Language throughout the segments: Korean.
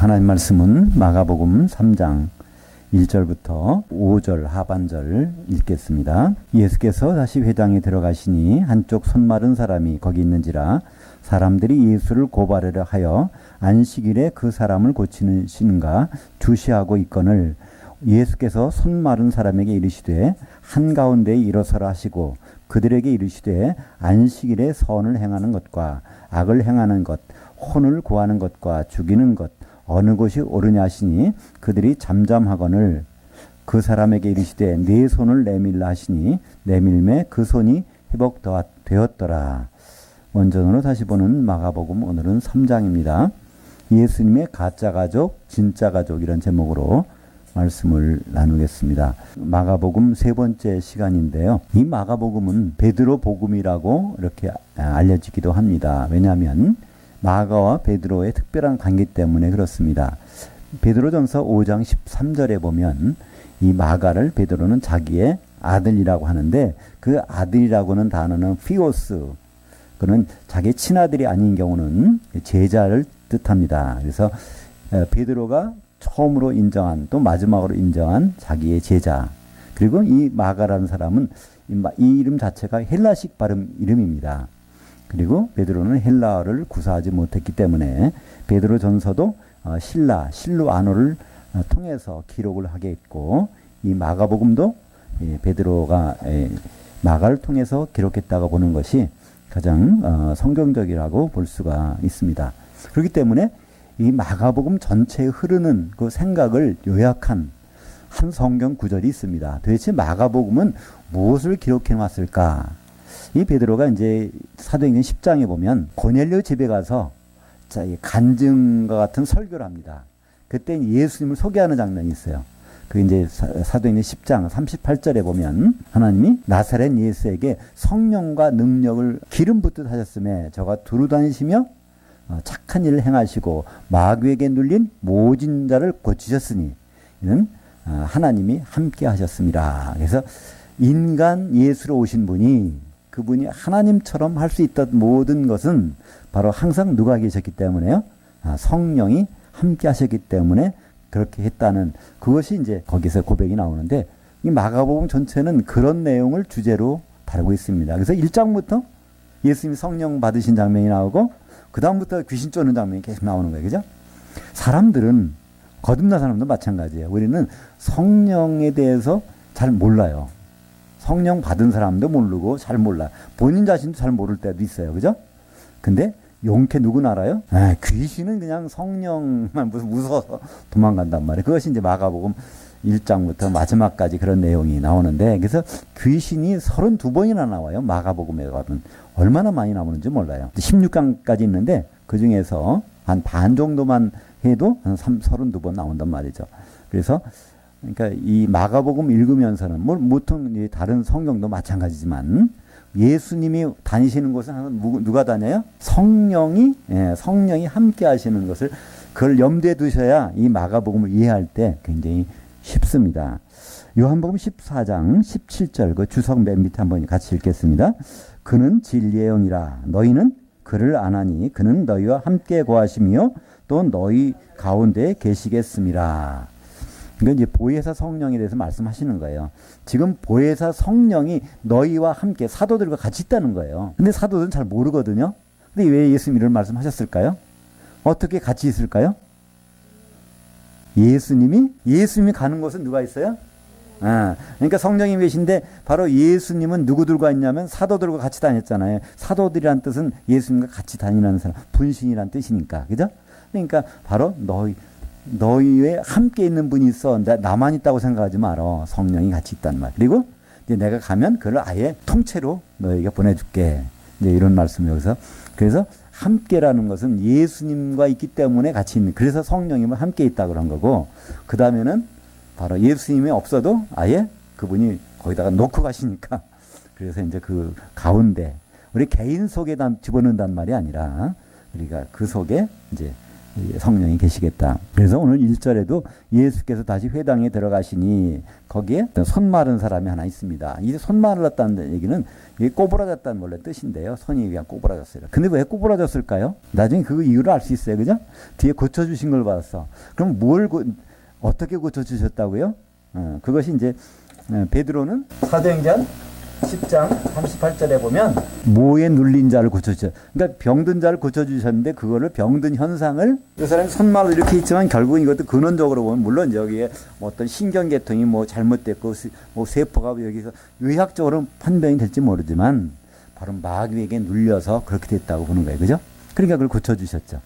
하나님 말씀은 마가복음 3장 1절부터 5절 하반절 읽겠습니다. 예수께서 다시 회당에 들어가시니 한쪽 손 마른 사람이 거기 있는지라 사람들이 예수를 고발하려 하여 안식일에 그 사람을 고치시는가 주시하고 있거늘 예수께서 손 마른 사람에게 이르시되 한가운데에 일어서라 하시고 그들에게 이르시되 안식일에 선을 행하는 것과 악을 행하는 것 혼을 구하는 것과 죽이는 것 어느 것이 옳으냐 하시니 그들이 잠잠하거늘 그 사람에게 이르시되 네 손을 내밀라 하시니 내밀매 그 손이 회복되었더라. 원전으로 다시 보는 마가복음 오늘은 3장입니다. 예수님의 가짜 가족, 진짜 가족 이런 제목으로 말씀을 나누겠습니다. 마가복음 세 번째 시간인데요. 이 마가복음은 베드로 복음이라고 이렇게 알려지기도 합니다. 왜냐하면 마가와 베드로의 특별한 관계 때문에 그렇습니다. 베드로전서 5장 13절에 보면 이 마가를 베드로는 자기의 아들이라고 하는데 그 아들이라고는 단어는 피오스, 그는 자기 친아들이 아닌 경우는 제자를 뜻합니다. 그래서 베드로가 처음으로 인정한 또 마지막으로 인정한 자기의 제자, 그리고 이 마가라는 사람은 이 이름 자체가 헬라식 발음 이름입니다. 그리고 베드로는 헬라어를 구사하지 못했기 때문에 베드로 전서도 실루아노를 통해서 기록을 하게 했고 이 마가복음도 베드로가 마가를 통해서 기록했다고 보는 것이 가장 성경적이라고 볼 수가 있습니다. 그렇기 때문에 이 마가복음 전체에 흐르는 그 생각을 요약한 한 성경 구절이 있습니다. 도대체 마가복음은 무엇을 기록해 놨을까? 이 베드로가 이제 사도행전 10장에 보면 고넬료 집에 가서 간증과 같은 설교를 합니다. 그때 예수님을 소개하는 장면이 있어요. 그 이제 사도행전 10장 38절에 보면 하나님이 나사렛 예수에게 성령과 능력을 기름 붓듯 하셨음에 저가 두루 다니시며 착한 일을 행하시고 마귀에게 눌린 모진 자를 고치셨으니 이는 하나님이 함께 하셨습니다. 그래서 인간 예수로 오신 분이 그분이 하나님처럼 할 수 있던 모든 것은 바로 항상 누가 계셨기 때문에요. 성령이 함께 하셨기 때문에 그렇게 했다는 그것이 이제 거기서 고백이 나오는데 이 마가복음 전체는 그런 내용을 주제로 다루고 있습니다. 그래서 1장부터 예수님이 성령 받으신 장면이 나오고 그 다음부터 귀신 쫓는 장면이 계속 나오는 거예요. 그죠? 사람들은 거듭난 사람도 마찬가지예요. 우리는 성령에 대해서 잘 몰라요. 성령 받은 사람도 모르고 잘 몰라. 본인 자신도 잘 모를 때도 있어요. 그죠? 근데 용케 누구는 알아요? 귀신은 그냥 성령만 무서워서 도망간단 말이에요. 그것이 이제 마가복음 1장부터 마지막까지 그런 내용이 나오는데 그래서 귀신이 32번이나 나와요. 마가복음에 가면 얼마나 많이 나오는지 몰라요. 16강까지 있는데 그 중에서 한 반 정도만 해도 한 32번 나온단 말이죠. 그래서 그러니까 이 마가복음 읽으면서는 보통 다른 성경도 마찬가지지만 예수님이 다니시는 곳은 누가 다녀요? 성령이 함께 하시는 것을 그걸 염두에 두셔야 이 마가복음을 이해할 때 굉장히 쉽습니다. 요한복음 14장 17절 그 주석 맨 밑에 한번 같이 읽겠습니다. 그는 진리의 영이라 너희는 그를 아나니 그는 너희와 함께 거하시며 또 너희 가운데 계시겠습니다. 이건 이제 보혜사 성령에 대해서 말씀하시는 거예요. 지금 보혜사 성령이 너희와 함께 사도들과 같이 있다는 거예요. 근데 사도들은 잘 모르거든요. 근데 왜 예수님 이런 말씀하셨을까요? 어떻게 같이 있을까요? 예수님이 가는 곳은 누가 있어요? 그러니까 성령이 계신데 바로 예수님은 누구들과 있냐면 사도들과 같이 다녔잖아요. 사도들이란 뜻은 예수님과 같이 다니는 사람, 분신이란 뜻이니까. 그죠? 그러니까 바로 너희에 함께 있는 분이 있어. 나만 있다고 생각하지 마라. 성령이 같이 있단 말. 그리고 이제 내가 가면 그걸 아예 통째로 너에게 보내줄게. 이제 이런 말씀 여기서. 그래서 함께라는 것은 예수님과 있기 때문에 같이 있는. 그래서 성령님은 함께 있다 그런 거고. 그 다음에는 바로 예수님이 없어도 아예 그분이 거기다가 놓고 가시니까. 그래서 이제 그 가운데 우리 개인 속에 집어넣는단 말이 아니라 우리가 그 속에 이제 성령이 계시겠다. 그래서 오늘 1절에도 예수께서 다시 회당에 들어가시니 거기에 손 마른 사람이 하나 있습니다. 이 손 말랐다는 얘기는 이게 꼬부라졌다는 원래 뜻인데요. 손이 그냥 꼬부라졌어요. 근데 왜 꼬부라졌을까요? 나중에 그 이유를 알 수 있어요. 그죠? 뒤에 고쳐주신 걸 받았어. 그럼 어떻게 고쳐주셨다고요? 그것이 이제 베드로는 사도행전 10장 38절에 보면 모에 눌린 자를 고쳐주셨어요. 그러니까 병든 자를 고쳐주셨는데 그거를 병든 현상을 그 사람이 손말로 이렇게 있지만 결국은 이것도 근원적으로 보면 물론 여기에 뭐 어떤 신경계통이 뭐 잘못됐고 뭐 세포가 여기서 의학적으로 판명이 될지 모르지만 바로 마귀에게 눌려서 그렇게 됐다고 보는 거예요. 그죠? 그러니까 그걸 고쳐주셨죠.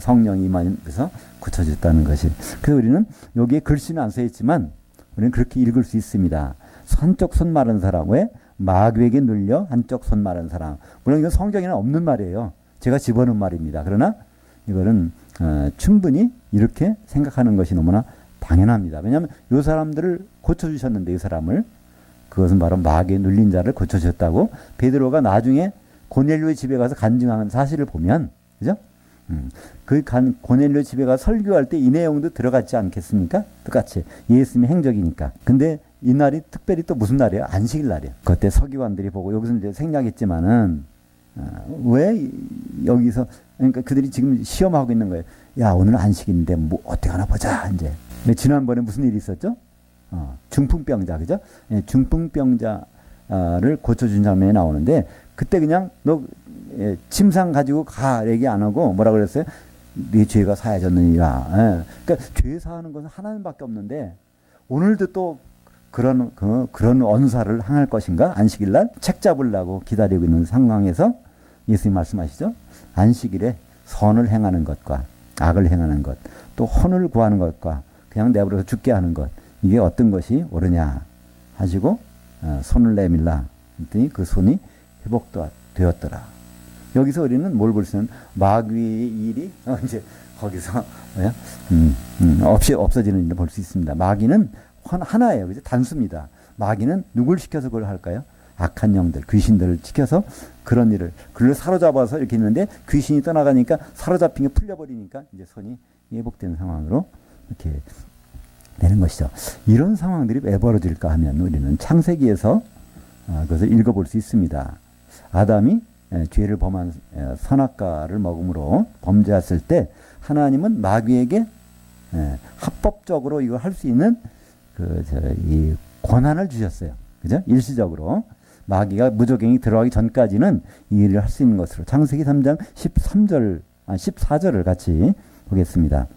성령이 임하면서 고쳐줬다는 것이. 그래서 우리는 여기에 글씨는 안 써있지만 우리는 그렇게 읽을 수 있습니다. 한쪽 손 마른 사람, 왜? 마귀에게 눌려 한쪽 손 마른 사람. 물론 이건 성경에는 없는 말이에요. 제가 집어넣은 말입니다. 그러나 이거는 충분히 이렇게 생각하는 것이 너무나 당연합니다. 왜냐하면 이 사람들을 고쳐주셨는데 이 사람을 그것은 바로 마귀에 눌린 자를 고쳐주셨다고 베드로가 나중에 고넬료의 집에 가서 간증하는 사실을 보면 그죠? 고넬료 집에 가서 설교할 때 이 내용도 들어갔지 않겠습니까? 똑같이 예수님의 행적이니까. 근데 이 날이 특별히 또 무슨 날이에요? 안식일 날이에요. 그때 서기관들이 보고 여기서 이제 생략했지만은 왜 여기서 그러니까 그들이 지금 시험하고 있는 거예요. 야 오늘 안식일인데 뭐 어떻게 하나 보자 이제. 근데 지난번에 무슨 일이 있었죠? 중풍병자 그죠? 예, 중풍병자를 고쳐준 장면이 나오는데 그때 그냥 너 침상 가지고 가 얘기 안 하고 뭐라 그랬어요? 네 죄가 사해졌느니라. 예. 그러니까 죄 사하는 것은 하나님밖에 없는데 오늘도 또 그런 언사를 행할 것인가? 안식일날 책 잡으려고 기다리고 있는 상황에서 예수님 말씀하시죠. 안식일에 선을 행하는 것과 악을 행하는 것, 또 혼을 구하는 것과 그냥 내버려서 죽게 하는 것, 이게 어떤 것이 옳으냐 하시고 손을 내밀라 했더니 그 손이 회복되었더라. 여기서 우리는 뭘 볼 수 있는 마귀의 일이 이제 거기서 없어지는 일을 볼 수 있습니다. 마귀는 하나예요. 그죠? 단수입니다. 마귀는 누굴 시켜서 그걸 할까요? 악한 영들, 귀신들을 시켜서 그런 일을, 그를 사로잡아서 이렇게 있는데 귀신이 떠나가니까 사로잡힌 게 풀려버리니까 이제 손이 회복되는 상황으로 이렇게 되는 것이죠. 이런 상황들이 왜 벌어질까 하면 우리는 창세기에서 그것을 읽어볼 수 있습니다. 아담이 죄를 범한 선악과를 먹음으로 범죄했을 때 하나님은 마귀에게 합법적으로 이걸 할 수 있는 이 권한을 주셨어요. 그죠? 일시적으로. 마귀가 무조갱이 들어가기 전까지는 이 일을 할 수 있는 것으로. 창세기 3장 14절을 같이 보겠습니다.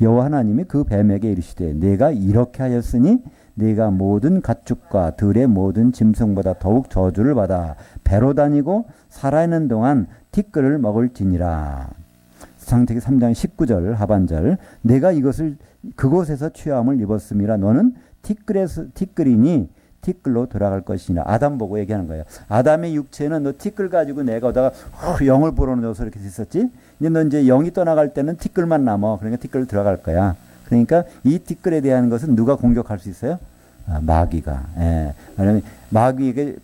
여호와 하나님이 그 뱀에게 이르시되 내가 이렇게 하였으니 네가 모든 가축과 들의 모든 짐승보다 더욱 저주를 받아 배로 다니고 살아있는 동안 티끌을 먹을지니라. 창세기 3장 19절 하반절 내가 이것을 그곳에서 취함을 입었음이라 너는 티끌이니 티끌로 돌아갈 것이니라. 아담 보고 얘기하는 거예요. 아담의 육체는 너 티끌 가지고 내가 오다가 영을 불어넣어서 이렇게 됐었지. 이제 너 이제 영이 떠나갈 때는 티끌만 남아. 그러니까 티끌 들어갈 거야. 그러니까 이 티끌에 대한 것은 누가 공격할 수 있어요? 마귀가. 예. 왜냐하면 마귀에게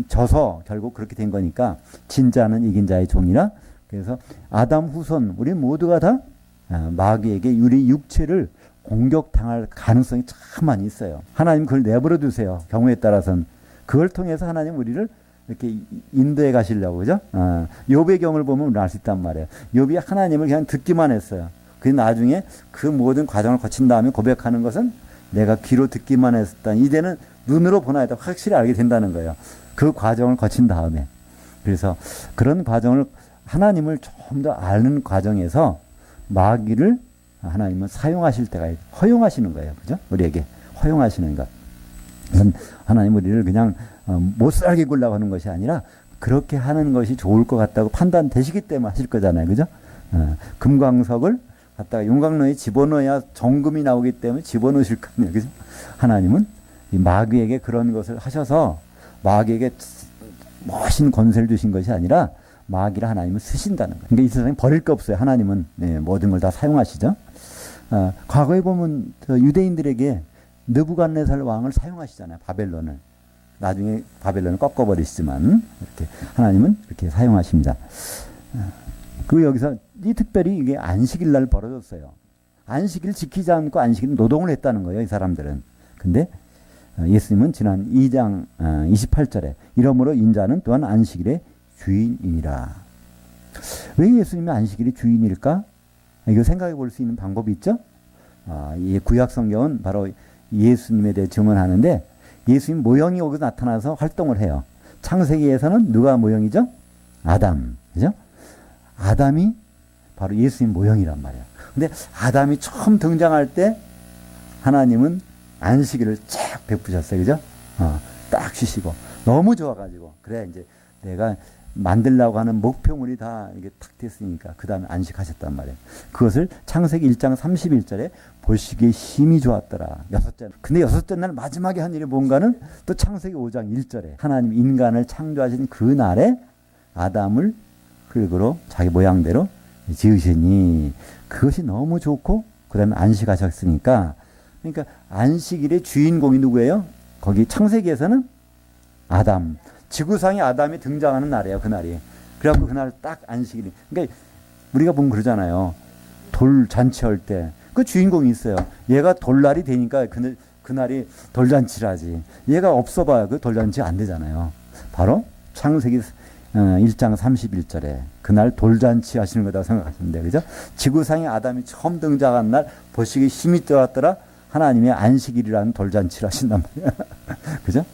져서 결국 그렇게 된 거니까 진자는 이긴 자의 종이라. 그래서 아담 후손 우리 모두가 다 마귀에게 우리 육체를 공격당할 가능성이 참 많이 있어요. 하나님 그걸 내버려 두세요. 경우에 따라서는. 그걸 통해서 하나님 우리를 이렇게 인도해 가시려고 그죠? 욥의 경우를 보면 우리는 알 수 있단 말이에요. 욥이 하나님을 그냥 듣기만 했어요. 그 나중에 그 모든 과정을 거친 다음에 고백하는 것은 내가 귀로 듣기만 했다. 이제는 눈으로 보나 했다. 확실히 알게 된다는 거예요. 그 과정을 거친 다음에. 그래서 그런 과정을 하나님을 좀 더 아는 과정에서 마귀를 하나님은 사용하실 때가 허용하시는 거예요. 그죠? 우리에게 허용하시는 것. 하나님 우리를 그냥 못 살게 굴라고 하는 것이 아니라 그렇게 하는 것이 좋을 것 같다고 판단되시기 때문에 하실 거잖아요. 그죠? 금광석을 갖다가 용광로에 집어넣어야 정금이 나오기 때문에 집어넣으실 거 아니에요. 그죠? 하나님은 이 마귀에게 그런 것을 하셔서 마귀에게 멋진 권세를 주신 것이 아니라 마귀를 하나님은 쓰신다는 거예요. 그러니까 이 세상에 버릴 거 없어요. 하나님은 모든 걸 다 사용하시죠. 과거에 보면 유대인들에게 느부갓네살 왕을 사용하시잖아요. 바벨론을. 나중에 바벨론을 꺾어버리시지만 이렇게 하나님은 이렇게 사용하십니다. 그 여기서 이 특별히 이게 안식일 날 벌어졌어요. 안식일 지키지 않고 안식일 노동을 했다는 거예요, 이 사람들은. 근데 예수님은 지난 2장 28절에 이러므로 인자는 또한 안식일의 주인이니라. 왜 예수님이 안식일의 주인일까? 이거 생각해 볼 수 있는 방법이 있죠? 이 구약 성경은 바로 예수님에 대해 증언하는데 예수님 모형이 여기서 나타나서 활동을 해요. 창세기에서는 누가 모형이죠? 아담. 그죠? 아담이 바로 예수님 모형이란 말이에요. 근데 아담이 처음 등장할 때 하나님은 안식일을 쫙 베푸셨어요. 그죠? 딱 쉬시고. 너무 좋아가지고. 그래, 이제 내가 만들려고 하는 목표물이 다 이게 탁 됐으니까 그 다음에 안식하셨단 말이에요. 그것을 창세기 1장 31절에 보시기에 힘이 좋았더라. 여섯째. 근데 여섯째 날 마지막에 한 일이 뭔가는 또 창세기 5장 1절에 하나님 인간을 창조하신 그 날에 아담을 흙으로 자기 모양대로 지으시니 그것이 너무 좋고 그 다음에 안식하셨으니까 그러니까 안식일의 주인공이 누구예요? 거기 창세기에서는 아담. 지구상에 아담이 등장하는 날이에요. 그날이. 그래갖고 그날 딱 안식일이. 그러니까 우리가 보면 그러잖아요. 돌 잔치할 때 그 주인공이 있어요. 얘가 돌날이 되니까 그날이 돌잔치를 하지. 얘가 없어봐야 그 돌잔치가 안 되잖아요. 바로 창세기 1장 31절에 그날 돌잔치 하시는 거다 생각하시면 돼요. 그죠? 지구상에 아담이 처음 등장한 날 보시기 힘이 들어왔더라. 하나님의 안식일이라는 돌잔치를 하신단 말이에요. 그죠?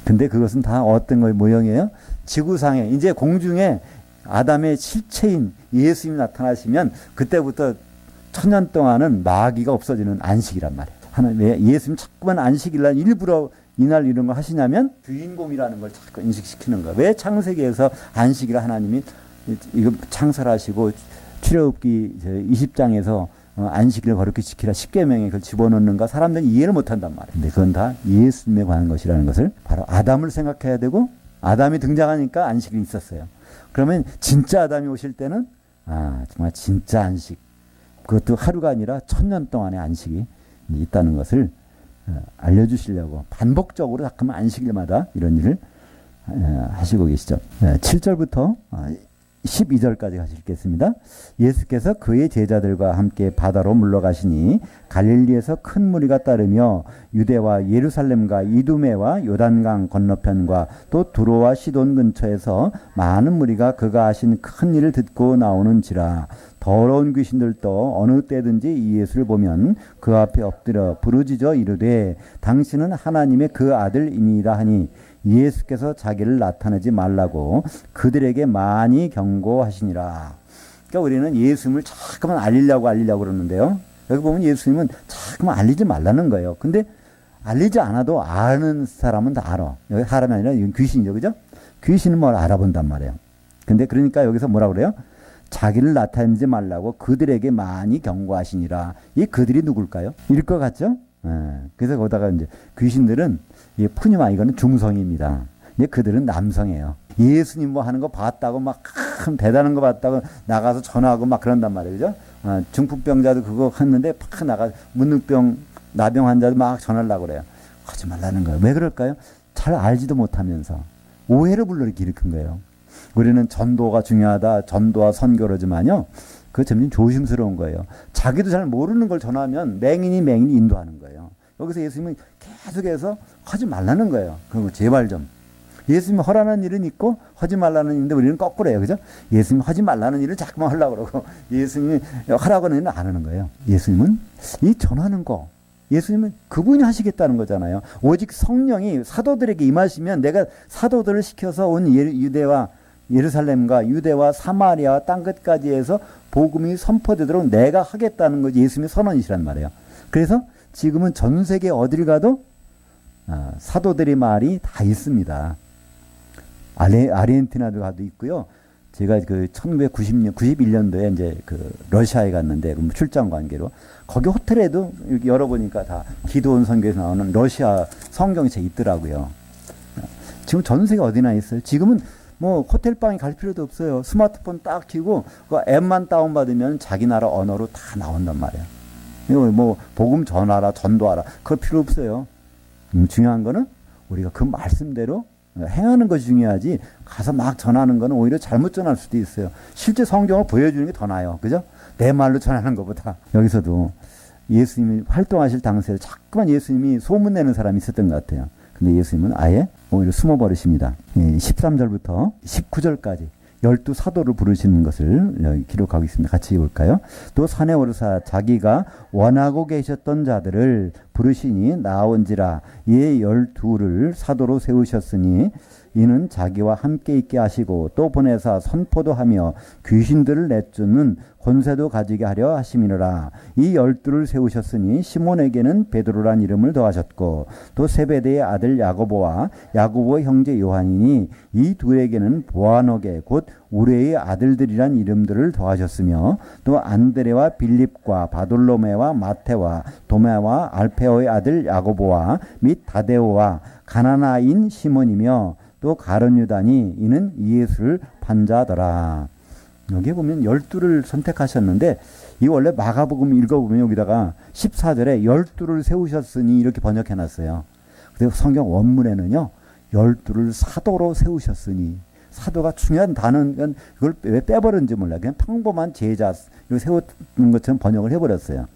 근데 그것은 다 어떤 거의 모형이에요? 지구상에 이제 공중에 아담의 실체인 예수님이 나타나시면 그때부터 천년 동안은 마귀가 없어지는 안식이란 말이에요. 하나님 왜 예수님 자꾸만 안식일날 일부러 이날 이런 거 하시냐면 주인공이라는 걸 자꾸 인식시키는 거예요. 왜 창세기에서 안식일 하나님이 이거 창설하시고 출애굽기 20장에서 안식일을 거룩히 지키라 10계명에 그걸 집어넣는가 사람들은 이해를 못한단 말이에요. 근데 그건 다 예수님에 관한 것이라는 것을 바로 아담을 생각해야 되고 아담이 등장하니까 안식일이 있었어요. 그러면 진짜 아담이 오실 때는 정말 진짜 안식 그것도 하루가 아니라 천년 동안의 안식이 있다는 것을 알려주시려고 반복적으로 자꾸만 안식일마다 이런 일을 하시고 계시죠. 7절부터 12절까지 같이 읽겠습니다. 예수께서 그의 제자들과 함께 바다로 물러가시니 갈릴리에서 큰 무리가 따르며 유대와 예루살렘과 이두메와 요단강 건너편과 또 두로와 시돈 근처에서 많은 무리가 그가 하신 큰 일을 듣고 나오는지라. 더러운 귀신들도 어느 때든지 이 예수를 보면 그 앞에 엎드려 부르짖어 이르되 당신은 하나님의 그 아들이니이다 하니 예수께서 자기를 나타내지 말라고 그들에게 많이 경고하시니라. 그러니까 우리는 예수님을 자꾸만 알리려고 그러는데요. 여기 보면 예수님은 자꾸만 알리지 말라는 거예요. 근데 알리지 않아도 아는 사람은 다 알아. 여기 사람이 아니라 이건 귀신이죠. 그죠? 귀신은 뭘 알아본단 말이에요. 근데 그러니까 여기서 뭐라 그래요? 자기를 나타내지 말라고 그들에게 많이 경고하시니라. 이 그들이 누굴까요? 일 것 같죠? 그래서 거기다가 이제 귀신들은 이 푸니마 이거는 중성입니다. 근데 그들은 남성이에요. 예수님 뭐 하는 거 봤다고 막 큰 대단한 거 봤다고 나가서 전화하고 막 그런단 말이에요. 그죠? 중풍병자도 그거 했는데 팍 나가 문득병 나병 환자도 막 전하려고 그래요. 하지 말라는 거예요. 왜 그럴까요? 잘 알지도 못하면서 오해를 불러일으킨 거예요. 우리는 전도가 중요하다. 전도와 선교로지만요. 그거 점점 조심스러운 거예요. 자기도 잘 모르는 걸 전하면 맹인이 인도하는 거예요. 여기서 예수님은 계속해서 하지 말라는 거예요. 그리고 제발 좀. 예수님이 허라는 일은 있고 하지 말라는 일인데 우리는 거꾸로예요. 그죠? 예수님이 하지 말라는 일을 자꾸만 하려고 그러고 예수님이 하라고 하는 일은 안 하는 거예요. 예수님은 이 전하는 거 예수님은 그분이 하시겠다는 거잖아요. 오직 성령이 사도들에게 임하시면 내가 사도들을 시켜서 온 유대와 예루살렘과 유대와 사마리아 땅끝까지 해서 복음이 선포되도록 내가 하겠다는 거지 예수님의 선언이시란 말이에요. 그래서 지금은 전 세계 어딜 가도 사도들의 말이 다 있습니다. 아르헨티나도 가도 있고요. 제가 그 91년도에 이제 그 러시아에 갔는데 출장 관계로 거기 호텔에도 이렇게 열어보니까 다 기도원 선교에서 나오는 러시아 성경책이 있더라고요. 지금 전 세계 어디나 있어요. 지금은 뭐 호텔방에 갈 필요도 없어요. 스마트폰 딱 켜고 그 앱만 다운받으면 자기 나라 언어로 다 나온단 말이에요. 이거 뭐 복음 전하라 전도하라 그럴 필요 없어요. 중요한 거는 우리가 그 말씀대로 행하는 것이 중요하지 가서 막 전하는 건 오히려 잘못 전할 수도 있어요. 실제 성경을 보여주는 게 더 나아요. 그죠? 내 말로 전하는 것보다. 여기서도 예수님이 활동하실 당시에 자꾸만 예수님이 소문내는 사람이 있었던 것 같아요. 근데 예수님은 아예 오히려 숨어버리십니다. 13절부터 19절까지 12사도를 부르시는 것을 여기 기록하고 있습니다. 같이 읽을까요? 또 산에 오르사 자기가 원하고 계셨던 자들을 부르시니 나온지라. 이에 12를 사도로 세우셨으니 이는 자기와 함께 있게 하시고 또 보내사 선포도 하며 귀신들을 내쫓는 권세도 가지게 하려 하심이니라. 이 12를 세우셨으니 시몬에게는 베드로란 이름을 더하셨고 또 세베대의 아들 야고보와 야고보의 형제 요한이니 이 둘에게는 보아너게 곧 우레의 아들들이란 이름들을 더하셨으며 또 안드레와 빌립과 바돌로메와 마테와 도메와 알페오의 아들 야고보와 및 다데오와 가나나인 시몬이며 또 가룟 유다니 이는 예수를 판자더라. 여기 보면 12를 선택하셨는데 이 원래 마가복음 읽어보면 여기다가 14절에 12를 세우셨으니 이렇게 번역해놨어요. 그래서 성경 원문에는요 12를 사도로 세우셨으니, 사도가 중요한 단어는 그걸 왜 빼버렸는지 몰라요. 그냥 평범한 제자 이거 세우는 것처럼 번역을 해버렸어요.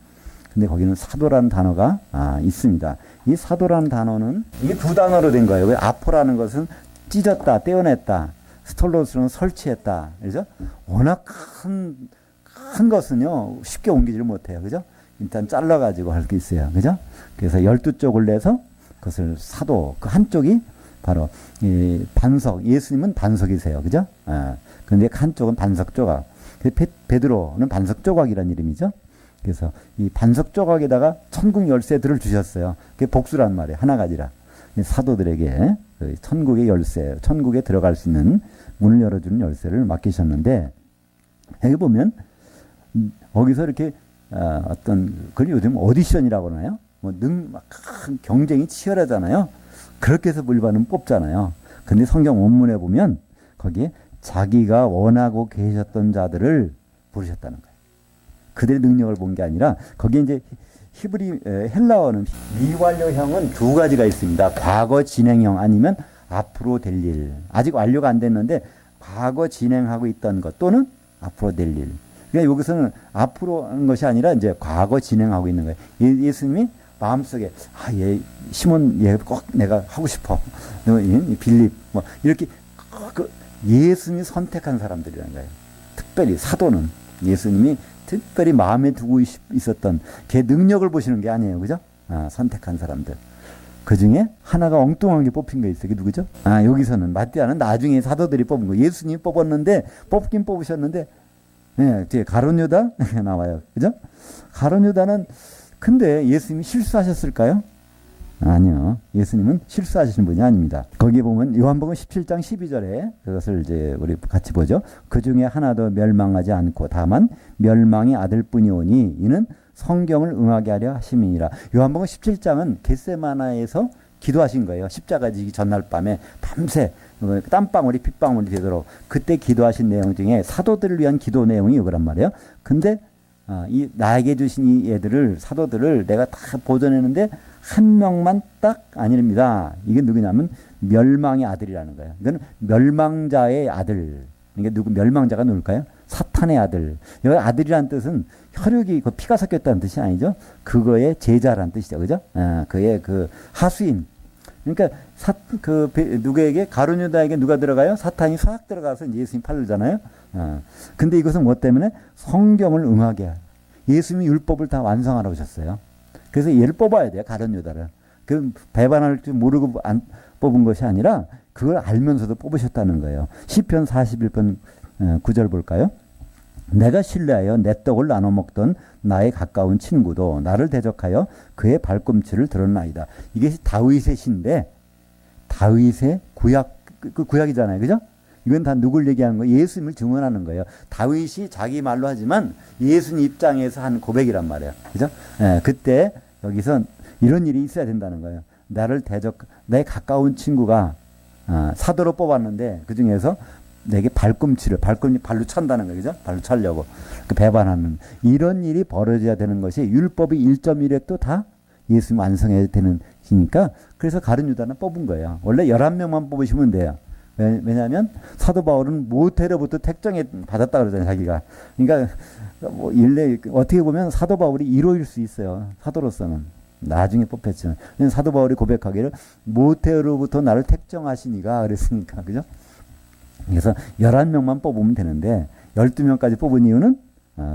근데 거기는 사도라는 단어가 있습니다. 이 사도라는 단어는 이게 두 단어로 된 거예요. 왜 아포라는 것은 찢었다, 떼어냈다, 스톨로스는 설치했다. 그죠? 워낙 큰 것은요, 쉽게 옮기지를 못해요. 그죠? 일단 잘라가지고 할 게 있어요. 그죠? 그래서 12쪽을 내서 그것을 사도, 그 한쪽이 바로 이 반석, 예수님은 반석이세요. 그죠? 근데 한쪽은 반석 조각. 베드로는 반석 조각이라는 이름이죠. 그래서 이 반석 조각에다가 천국 열쇠들을 주셨어요. 그게 복수란 말이에요. 하나 가지라. 사도들에게 천국의 열쇠, 천국에 들어갈 수 있는 문을 열어주는 열쇠를 맡기셨는데, 여기 보면 거기서 이렇게 어떤 그걸 요즘 오디션이라고 하나요? 큰 경쟁이 치열하잖아요. 그렇게 해서 물반은 뽑잖아요. 근데 성경 원문에 보면 거기에 자기가 원하고 계셨던 자들을 부르셨다는 거예요. 그들의 능력을 본 게 아니라 거기에 이제 헬라어는 미완료형은 두 가지가 있습니다. 과거 진행형 아니면 앞으로 될 일. 아직 완료가 안 됐는데 과거 진행하고 있던 것 또는 앞으로 될 일. 그러니까 여기서는 앞으로 하는 것이 아니라 이제 과거 진행하고 있는 거예요. 예수님이 마음속에 얘 시몬 얘 꼭 내가 하고 싶어. 빌립 이렇게 예수님이 선택한 사람들이라는 거예요. 특별히 사도는 예수님이 특별히 마음에 두고 있었던 걔 능력을 보시는 게 아니에요. 그죠? 선택한 사람들. 그 중에 하나가 엉뚱한 게 뽑힌 게 있어요. 그게 누구죠? 여기서는 마띠아는 나중에 사도들이 뽑은 거. 예수님이 뽑았는데 뽑긴 뽑으셨는데 뒤에 가룟 유다 나와요. 그죠? 가룟 유다는 근데 예수님이 실수하셨을까요? 아니요. 예수님은 실수하시는 분이 아닙니다. 거기 보면 요한복음 17장 12절에 그것을 이제 우리 같이 보죠. 그 중에 하나도 멸망하지 않고 다만 멸망의 아들뿐이오니 이는 성경을 응하게 하려 하심이니라. 요한복음 17장은 겟세마나에서 기도하신 거예요. 십자가 지기 전날 밤에 밤새 땀방울이 핏방울이 되도록 그때 기도하신 내용 중에 사도들을 위한 기도 내용이 이거란 말이에요. 근데 이 나에게 주신 이 애들을 사도들을 내가 다 보존했는데 한 명만 딱 아닙니다. 이게 누구냐면 멸망의 아들이라는 거예요. 이건 멸망자의 아들. 이게 누구 멸망자가 누굴까요? 사탄의 아들. 여기 아들이란 뜻은 혈육이 그 피가 섞였다는 뜻이 아니죠. 그거의 제자라는 뜻이죠, 그죠? 그의 그 하수인. 그러니까 누구에게 가룟 유다에게 누가 들어가요? 사탄이 싹 들어가서 이제 예수님 팔르잖아요. 근데 이것은 뭐 때문에 성경을 응하게 해요. 예수님이 율법을 다 완성하러 오셨어요. 그래서 얘를 뽑아야 돼요. 가룟 유다를. 그 배반할 줄 모르고 안 뽑은 것이 아니라 그걸 알면서도 뽑으셨다는 거예요. 시편 41편 9절 볼까요? 내가 신뢰하여 내 떡을 나눠 먹던 나의 가까운 친구도 나를 대적하여 그의 발꿈치를 드러나이다. 이게 다윗의 시인데 다윗의 구약, 그 구약이잖아요. 그죠? 이건 다 누굴 얘기하는 거예요? 예수님을 증언하는 거예요. 다윗이 자기 말로 하지만 예수님 입장에서 한 고백이란 말이에요. 그죠? 그때 여기서 이런 일이 있어야 된다는 거예요. 내 가까운 친구가 사도로 뽑았는데 그 중에서 내게 발로 찬다는 거죠. 발로 차려고 배반하는 이런 일이 벌어져야 되는 것이 율법의 1.1획도 다 예수님 완성해야 되는 분이시니까 그래서 가룟 유다는 뽑은 거예요. 원래 11명만 뽑으시면 돼요. 왜냐하면 사도 바울은 모태로부터 택정에 받았다 그러잖아요, 자기가. 그러니까 뭐 일례 어떻게 보면 사도 바울이 1호일 수 있어요. 사도로서는. 나중에 뽑혔지만. 사도 바울이 고백하기를 모태로부터 나를 택정하시니가 그랬으니까. 그죠? 그래서 11명만 뽑으면 되는데 12명까지 뽑은 이유는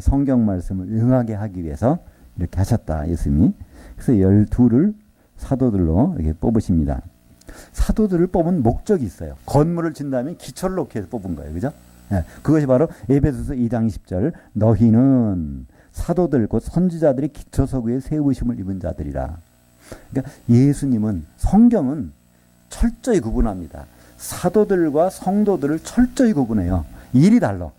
성경 말씀을 응하게 하기 위해서 이렇게 하셨다, 예수님이. 그래서 12를 사도들로 이렇게 뽑으십니다. 사도들을 뽑은 목적이 있어요. 건물을 진다면 기초를 놓기 위해서 뽑은 거예요. 그죠? 예, 그것이 바로 에베소서 2장 10절 너희는 사도들 곧 선지자들이 기초석 위에 세우심을 입은 자들이라. 그러니까 예수님은 성경은 철저히 구분합니다. 사도들과 성도들을 철저히 구분해요. 일이 달라.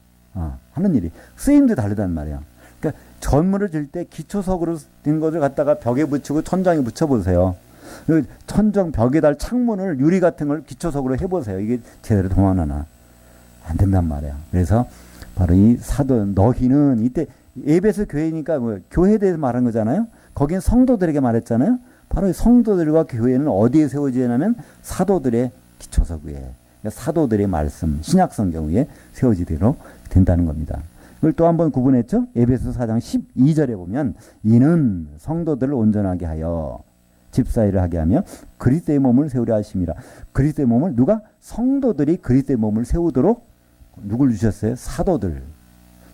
하는 일이. 쓰임도 다르단 말이에요. 그러니까 전문을 질 때 기초석으로 된 것을 갖다가 벽에 붙이고 천장에 붙여보세요. 천정 벽에 달 창문을 유리 같은 걸 기초석으로 해보세요. 이게 제대로 동원하나. 안 된단 말이에요. 그래서 바로 이 사도 너희는 이때 에베소 교회니까 뭐 교회에 대해서 말한 거잖아요. 거긴 성도들에게 말했잖아요. 바로 성도들과 교회는 어디에 세워지냐면 사도들의 기초석 위에, 그러니까 사도들의 말씀, 신약 성경 위에 세워지도록 된다는 겁니다. 그걸 또 한 번 구분했죠. 에베소 4장 12절에 보면 이는 성도들을 온전하게 하여 집사일을 하게 하며 그리스도의 몸을 세우려 하심이라. 그리스도의 몸을 누가? 성도들이 그리스도의 몸을 세우도록 누굴 주셨어요? 사도들.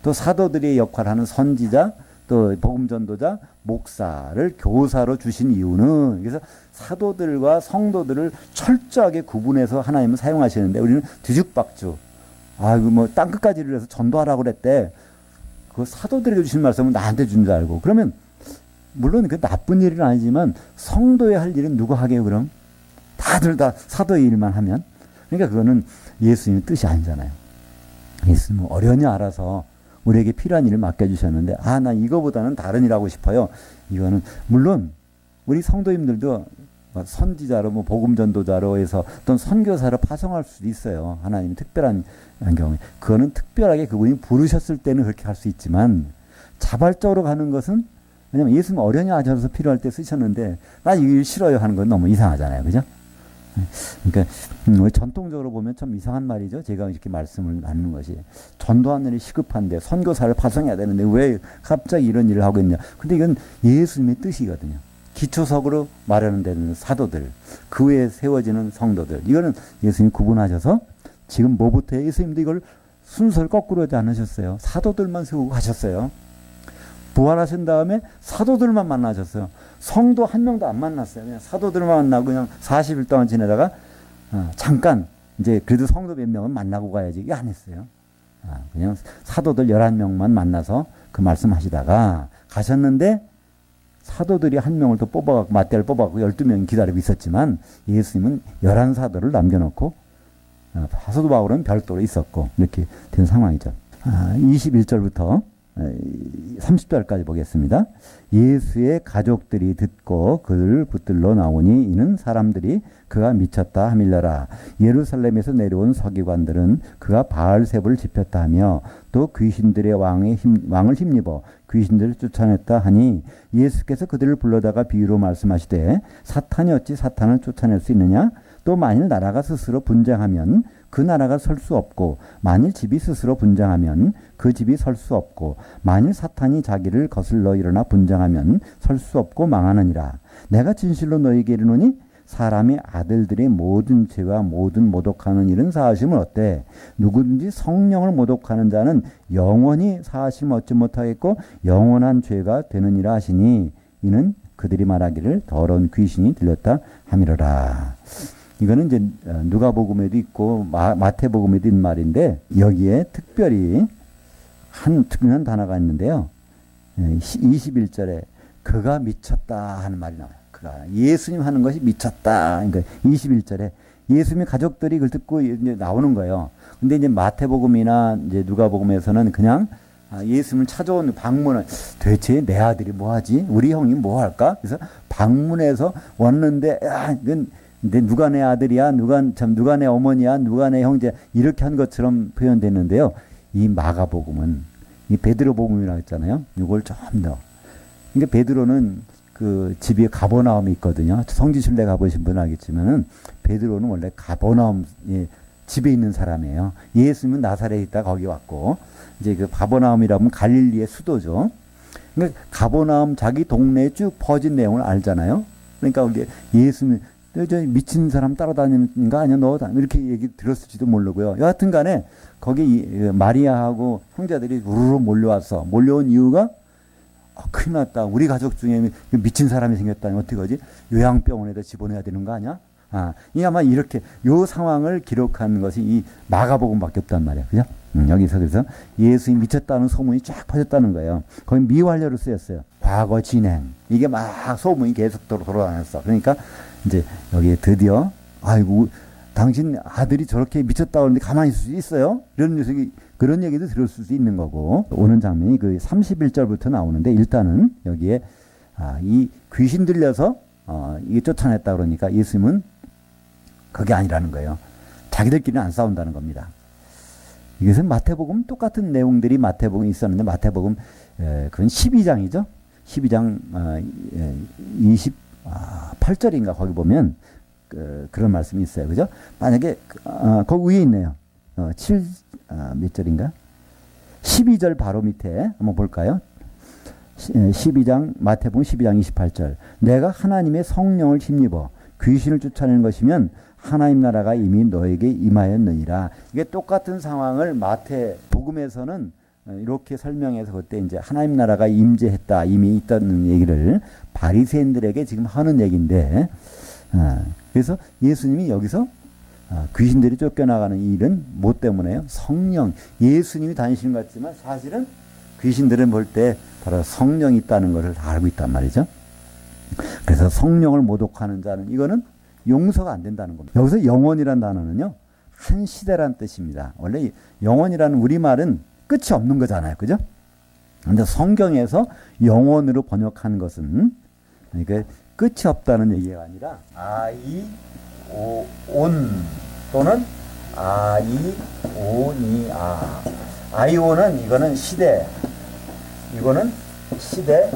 또 사도들의 역할을 하는 선지자, 또 복음 전도자, 목사를 교사로 주신 이유는 그래서 사도들과 성도들을 철저하게 구분해서 하나님은 사용하시는데 우리는 뒤죽박죽. 아이고 뭐 땅끝까지 이르러서 전도하라고 그랬대. 그 사도들에게 주신 말씀은 나한테 준 줄 알고. 그러면 물론 그 나쁜 일은 아니지만 성도의 할 일은 누가 하게요 그럼? 다들 다 사도의 일만 하면? 그러니까 그거는 예수님의 뜻이 아니잖아요. 예수님은 어련히 알아서 우리에게 필요한 일을 맡겨주셨는데 나 이거보다는 다른 일 하고 싶어요. 이거는 물론 우리 성도님들도 선지자로 뭐 복음 전도자로 해서 또는 선교사로 파송할 수도 있어요. 하나님이 특별한 경우에. 그거는 특별하게 그분이 부르셨을 때는 그렇게 할 수 있지만 자발적으로 가는 것은 왜냐면 예수님 어련히 아셔서 필요할 때 쓰셨는데 나 이 일 싫어요 하는 건 너무 이상하잖아요. 그죠? 그러니까 전통적으로 보면 참 이상한 말이죠. 제가 이렇게 말씀을 나누는 것이 전도하는 일이 시급한데 선교사를 파송해야 되는데 왜 갑자기 이런 일을 하고 있냐. 근데 이건 예수님의 뜻이거든요. 기초석으로 마련되는 데는 사도들, 그 외에 세워지는 성도들. 이거는 예수님이 구분하셔서 지금 뭐부터 해? 예수님도 이걸 순서를 거꾸로 하지 않으셨어요. 사도들만 세우고 가셨어요. 부활하신 다음에 사도들만 만나셨어요. 성도 한 명도 안 만났어요. 그냥 사도들만 만나고 그냥 40일 동안 지내다가 잠깐 이제 그래도 성도 몇 명은 만나고 가야지. 이게 안 했어요. 그냥 사도들 11명만 만나서 그 말씀하시다가 가셨는데 사도들이 한 명을 또 뽑아갖고 맏대를 뽑아갖고 12명이 기다리고 있었지만 예수님은 11사도를 남겨놓고 사도 바울은 별도로 있었고 이렇게 된 상황이죠. 21절부터 30절까지 보겠습니다. 예수의 가족들이 듣고 그를 붙들러 나오니 이는 사람들이 그가 미쳤다 하밀려라. 예루살렘에서 내려온 서기관들은 그가 바알세불을 지폈다 하며 또 귀신들의 왕을 힘입어 귀신들을 쫓아냈다 하니 예수께서 그들을 불러다가 비유로 말씀하시되 사탄이 어찌 사탄을 쫓아낼 수 있느냐? 또 만일 나라가 스스로 분쟁하면 그 나라가 설 수 없고 만일 집이 스스로 분쟁하면 그 집이 설 수 없고 만일 사탄이 자기를 거슬러 일어나 분쟁하면 설 수 없고 망하느니라. 내가 진실로 너희에게 이르노니 사람의 아들들의 모든 죄와 모든 모독하는 일은 사하심을 얻되 누구든지 성령을 모독하는 자는 영원히 사하심 얻지 못하겠고 영원한 죄가 되느니라 하시니 이는 그들이 말하기를 더러운 귀신이 들렸다 함이로라. 이거는 이제 누가복음에도 있고 마태복음에도 있는 말인데 여기에 특별히 한 특별한 단어가 있는데요. 21절에 그가 미쳤다 하는 말이 나와요. 그가 예수님 하는 것이 미쳤다. 그러니까 21절에 예수님의 가족들이 그걸 듣고 이제 나오는 거예요. 근데 이제 마태복음이나 이제 누가복음에서는 그냥 예수님을 찾아온 방문을 도대체 내 아들이 뭐 하지? 우리 형이 뭐 할까? 그래서 방문해서 왔는데 이건 근데 누가 내 아들이야? 누가 내 어머니야? 누가 내 형제? 이렇게 한 것처럼 표현됐는데요. 이 마가복음은 이 베드로 복음이라고 했잖아요. 이걸 좀 더. 그러니까 베드로는 그 집이 가버나움이 있거든요. 성지순례 가보신 분은 알겠지만은 베드로는 원래 가버나움 집에 있는 사람이에요. 예수님은 나사렛에 있다 거기 왔고 이제 그 가버나움이라면 갈릴리의 수도죠. 그러니까 가버나움 자기 동네에 쭉 퍼진 내용을 알잖아요. 그러니까 거기 예수님 저 미친 사람 따라다니는 거 아니야 너 이렇게 얘기 들었을지도 모르고요. 여하튼 간에 거기 마리아하고 형제들이 우르르 몰려온 이유가 큰일 났다. 우리 가족 중에 미친 사람이 생겼다니 어떻게 하지? 요양병원에다 집어넣어야 되는 거 아니야? 이 아마 이렇게 요 상황을 기록한 것이 이 마가복음밖에 없단 말이야. 그죠? 여기서 그래서 예수님이 미쳤다는 소문이 쫙 퍼졌다는 거예요. 거기 미완료로 쓰였어요. 과거 진행. 이게 막 소문이 계속 돌아다녔어. 그러니까 이제 여기에 드디어 아이고 당신 아들이 저렇게 미쳤다고 하는데 가만히 있을 수 있어요? 이런 녀석이 그런 얘기도 들을 수 있는 거고 오는 장면이 그 31절부터 나오는데 일단은 여기에 이 귀신 들려서 이게 쫓아냈다 그러니까 예수님은 그게 아니라는 거예요. 자기들끼리는 안 싸운다는 겁니다. 이것은 마태복음 똑같은 내용들이 마태복음에 있었는데 마태복음 그건 12장이죠. 12장 28절인가 거기 보면 그런 말씀이 있어요. 그죠? 만약에 거기 위에 있네요. 몇 절인가? 12절 바로 밑에 한번 볼까요? 12장 마태복음 12장 28절 내가 하나님의 성령을 힘입어 귀신을 쫓아내는 것이면 하나님 나라가 이미 너에게 임하였느니라. 이게 똑같은 상황을 마태복음에서는 이렇게 설명해서 그때 이제 하나님 나라가 임재했다 이미 있다는 얘기를 바리새인들에게 지금 하는 얘기인데 그래서 예수님이 여기서 귀신들이 쫓겨나가는 일은 뭐 때문에요? 성령. 예수님이 다니시는 것 같지만 사실은 귀신들은 볼 때 바로 성령이 있다는 것을 다 알고 있단 말이죠. 그래서 성령을 모독하는 자는 이거는 용서가 안 된다는 겁니다. 여기서 영원이라는 단어는요. 한 시대란 뜻입니다. 원래 영원이라는 우리말은 끝이 없는 거잖아요. 그죠? 근데 성경에서 영원으로 번역한 것은 그러니까 끝이 없다는 얘기가 아니라 아이온 또는 아이오니아. 아이온은 이거는 시대, 이거는 시대의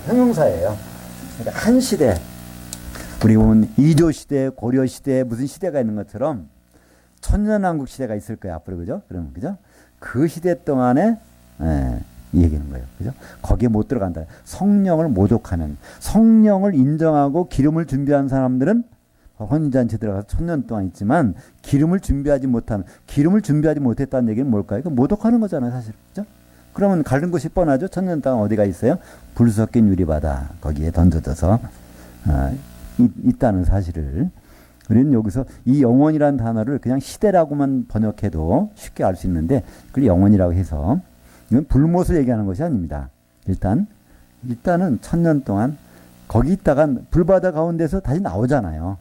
형용사예요. 그러니까 한 시대. 우리 보면 이조 시대, 고려 시대 무슨 시대가 있는 것처럼 천년왕국 시대가 있을 거예요 앞으로. 그죠? 그러면 그죠? 그 시대 동안에 이 얘기는 거예요. 그죠? 거기에 못 들어간다. 성령을 모독하는, 성령을 인정하고 기름을 준비한 사람들은 혼인잔치 들어가서 1000년 동안 있지만 기름을 준비하지 못했다는 얘기는 뭘까요? 그 모독하는 거잖아요, 사실. 그죠? 그러면 가는 곳이 뻔하죠. 1000년 동안 어디가 있어요? 불 섞인 유리바다 거기에 던져져서 있다는 사실을. 우리는 여기서 이 영원이라는 단어를 그냥 시대라고만 번역해도 쉽게 알 수 있는데 그걸 영원이라고 해서 이건 불못을 얘기하는 것이 아닙니다. 일단은 1000년 동안 거기 있다가 불바다 가운데서 다시 나오잖아요.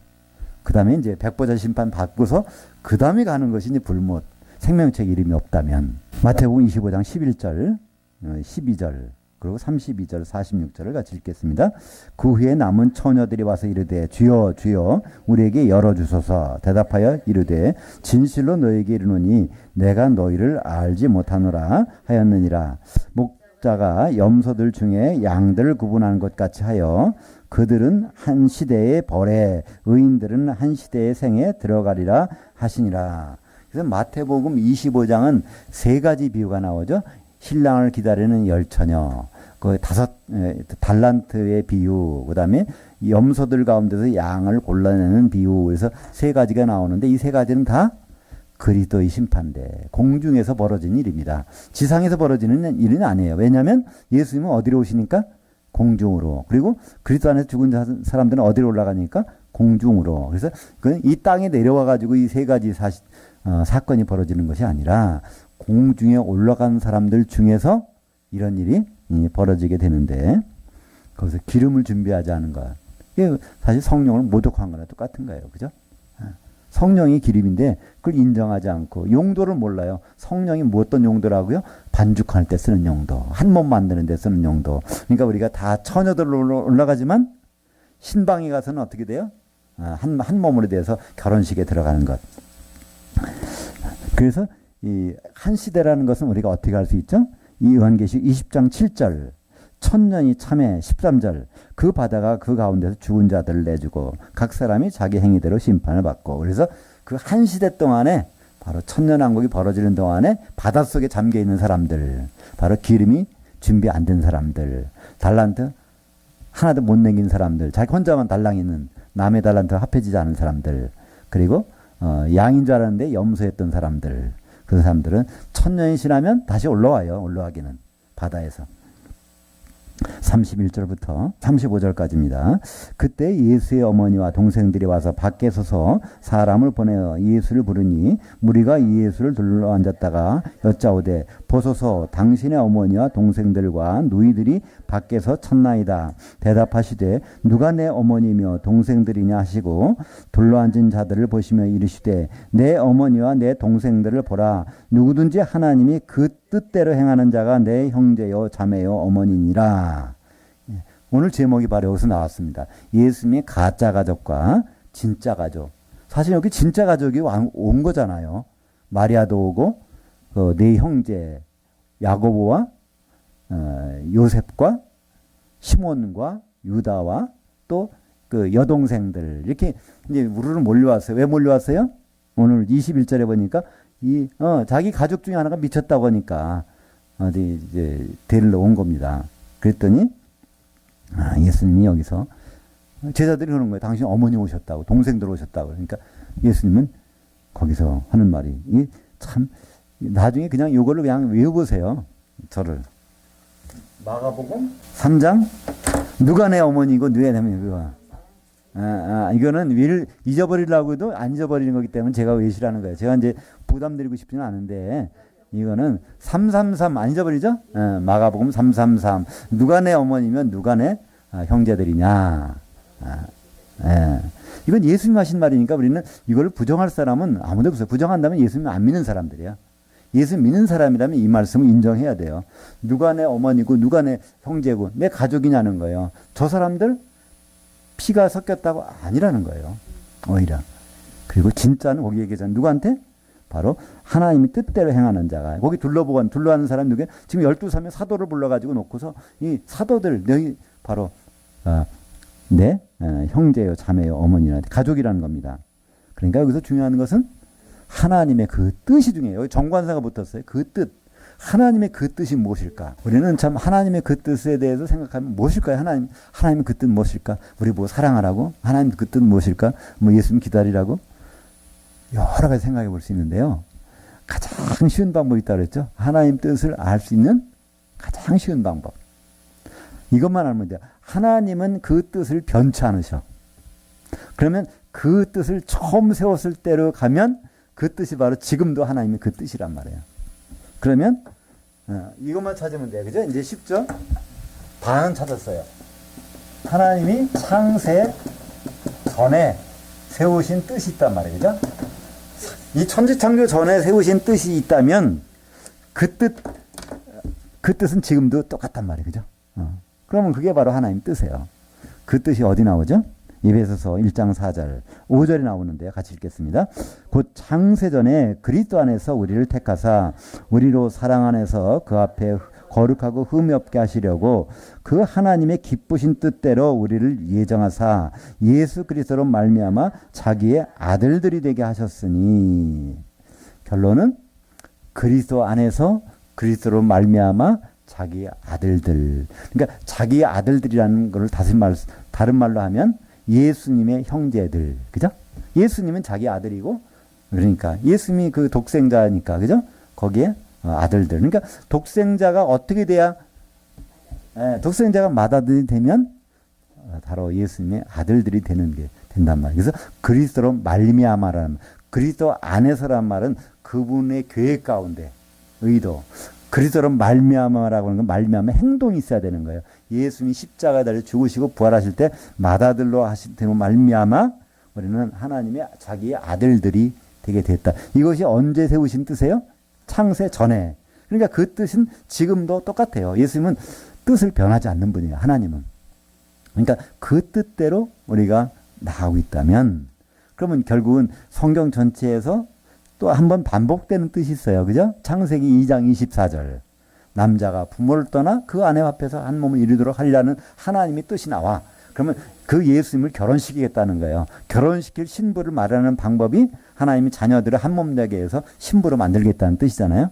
그 다음에 이제 백보자 심판 받고서 그 다음에 가는 것이 이제 불못. 생명책 이름이 없다면. 마태복음 25장 11절, 12절, 그리고 32절, 46절을 같이 읽겠습니다. 그 후에 남은 처녀들이 와서 이르되 주여 주여 우리에게 열어주소서. 대답하여 이르되 진실로 너에게 이르노니 내가 너희를 알지 못하노라 하였느니라. 목자가 염소들 중에 양들을 구분하는 것 같이 하여 그들은 한 시대의 벌에 의인들은 한 시대의 생에 들어가리라 하시니라. 그래서 마태복음 25장은 세 가지 비유가 나오죠. 신랑을 기다리는 열처녀, 그 5달란트의 비유, 그 다음에 염소들 가운데서 양을 골라내는 비유, 그래서 세 가지가 나오는데 이 세 가지는 다 그리스도의 심판대, 공중에서 벌어진 일입니다. 지상에서 벌어지는 일은 아니에요. 왜냐하면 예수님은 어디로 오시니까? 공중으로. 그리고 그리스도 안에서 죽은 사람들은 어디로 올라가니까? 공중으로. 그래서 이 땅에 내려와 가지고 이 세 가지 사건이 벌어지는 것이 아니라 공중에 올라간 사람들 중에서 이런 일이 벌어지게 되는데 거기서 기름을 준비하지 않은 것. 이게 사실 성령을 모독한 거나 똑같은 거예요. 그죠? 성령이 기름인데 그걸 인정하지 않고 용도를 몰라요. 성령이 뭐 어떤 용도라고요? 반죽할 때 쓰는 용도, 한 몸 만드는 데 쓰는 용도. 그러니까 우리가 다 처녀들로 올라가지만 신방에 가서는 어떻게 돼요? 한 몸으로 돼서 결혼식에 들어가는 것. 그래서 이 한 시대라는 것은 우리가 어떻게 알 수 있죠? 이 요한계시록 20장 7절 천년이 참해 13절 그 바다가 그 가운데서 죽은 자들을 내주고 각 사람이 자기 행위대로 심판을 받고 그래서 그 한 시대 동안에 바로 천년왕국이 벌어지는 동안에 바닷속에 잠겨있는 사람들 바로 기름이 준비 안 된 사람들 달란트 하나도 못 남긴 사람들 자기 혼자만 달랑 있는 남의 달란트 합해지지 않은 사람들 그리고 양인 줄 알았는데 염소했던 사람들 그 사람들은 천년이 지나면 다시 올라와요. 올라가기는 바다에서 31절부터 35절까지입니다. 그때 예수의 어머니와 동생들이 와서 밖에 서서 사람을 보내어 예수를 부르니 무리가 예수를 둘러앉았다가 여짜오되 보소서 당신의 어머니와 동생들과 누이들이 밖에서 쳤나이다. 대답하시되 누가 내 어머니며 동생들이냐 하시고 둘러앉은 자들을 보시며 이르시되 내 어머니와 내 동생들을 보라. 누구든지 하나님이 그 뜻대로 행하는 자가 내 형제요 자매요 어머니니라. 오늘 제목이 바로 여기서 나왔습니다. 예수님의 가짜 가족과 진짜 가족. 사실 여기 진짜 가족이 온 거잖아요. 마리아도 오고 네 형제 야고보와 요셉과 시몬과 유다와 또 그 여동생들 이렇게 이제 우르르 몰려왔어요. 왜 몰려왔어요? 오늘 21절에 보니까 자기 가족 중에 하나가 미쳤다고 하니까 어디 이제 데리러 온 겁니다. 그랬더니 예수님이 여기서 제자들이 그러는 거예요. 당신 어머니 오셨다고 동생들 오셨다고. 그러니까 예수님은 거기서 하는 말이 참 나중에 그냥 이걸로 그냥 외워보세요. 저를 마가복음 3장 누가 내 어머니고 누가 내 어머니고 이거는 잊어버리려고 해도 안 잊어버리는 거기 때문에 제가 외시라는 거예요. 제가 이제 부담드리고 싶지는 않은데 이거는 333 안 잊어버리죠? 마가복음 333 누가 내 어머니면 누가 내 형제들이냐. 이건 예수님 하신 말이니까 우리는 이걸 부정할 사람은 아무도 없어요. 부정한다면 예수님 안 믿는 사람들이야. 예수 믿는 사람이라면 이 말씀을 인정해야 돼요. 누가 내 어머니고 누가 내 형제고 내 가족이냐는 거예요. 저 사람들 피가 섞였다고 아니라는 거예요. 오히려. 그리고 진짜는 거기 얘기하잖아요. 누구한테? 바로 하나님이 뜻대로 행하는 자가. 거기 둘러하는 사람이 누구예요? 지금 12사람의 사도를 불러가지고 놓고서 이 사도들 너희 바로 내 형제요 자매요 어머니나 가족이라는 겁니다. 그러니까 여기서 중요한 것은 하나님의 그 뜻이 중요해요. 여기 정관사가 붙었어요. 그 뜻. 하나님의 그 뜻이 무엇일까? 우리는 참 하나님의 그 뜻에 대해서 생각하면 무엇일까요? 하나님의 그 뜻 무엇일까? 우리 뭐 사랑하라고? 하나님 그 뜻 무엇일까? 뭐 예수님 기다리라고? 여러 가지 생각해 볼 수 있는데요. 가장 쉬운 방법이 있다고 그랬죠? 하나님 뜻을 알 수 있는 가장 쉬운 방법. 이것만 알면 돼요. 하나님은 그 뜻을 변치 않으셔. 그러면 그 뜻을 처음 세웠을 때로 가면 그 뜻이 바로 지금도 하나님의 그 뜻이란 말이에요. 그러면 이것만 찾으면 돼요. 그죠? 이제 쉽죠? 반은 찾았어요. 하나님이 창세 전에 세우신 뜻이 있단 말이에요. 그죠? 이 천지창조 전에 세우신 뜻이 있다면 그 뜻은 지금도 똑같단 말이에요. 그죠? 그러면 그게 바로 하나님 뜻이에요. 그 뜻이 어디 나오죠? 에베소서 1장 4절 5절이 나오는데요. 같이 읽겠습니다. 곧 창세전에 그리스도 안에서 우리를 택하사 우리로 사랑 안에서 그 앞에 거룩하고 흠이 없게 하시려고 그 하나님의 기쁘신 뜻대로 우리를 예정하사 예수 그리스도로 말미암아 자기의 아들들이 되게 하셨으니. 결론은 그리스도 안에서 그리스도로 말미암아 자기의 아들들. 그러니까 자기의 아들들이라는 것을 다른 말로 하면 예수님의 형제들. 그죠? 예수님은 자기 아들이고, 그러니까 예수님이 그 독생자니까, 그죠? 거기에 아들들. 그러니까 독생자가 어떻게 돼야, 독생자가 맏아들이 되면 바로 예수님의 아들들이 된단 말이에요. 그래서 그리스도로 말미암아라는, 그리스도 안에서란 말은 그분의 계획 가운데 의도. 그리스도로 말미암아라고 하는 건 말미암아 행동이 있어야 되는 거예요. 예수님이 십자가에 달려 죽으시고 부활하실 때 맏아들로 하실 때 말미암아 우리는 하나님의 자기의 아들들이 되게 됐다. 이것이 언제 세우신 뜻이에요? 창세 전에. 그러니까 그 뜻은 지금도 똑같아요. 예수님은 뜻을 변하지 않는 분이에요. 하나님은. 그러니까 그 뜻대로 우리가 나가고 있다면 그러면 결국은 성경 전체에서 또 한 번 반복되는 뜻이 있어요. 그죠? 창세기 2장 24절. 남자가 부모를 떠나 그 아내 앞에서 한 몸을 이루도록 하리라는 하나님의 뜻이 나와. 그러면 그 예수님을 결혼시키겠다는 거예요. 결혼시킬 신부를 마련하는 방법이 하나님이 자녀들을 한 몸 되게 해서 신부로 만들겠다는 뜻이잖아요.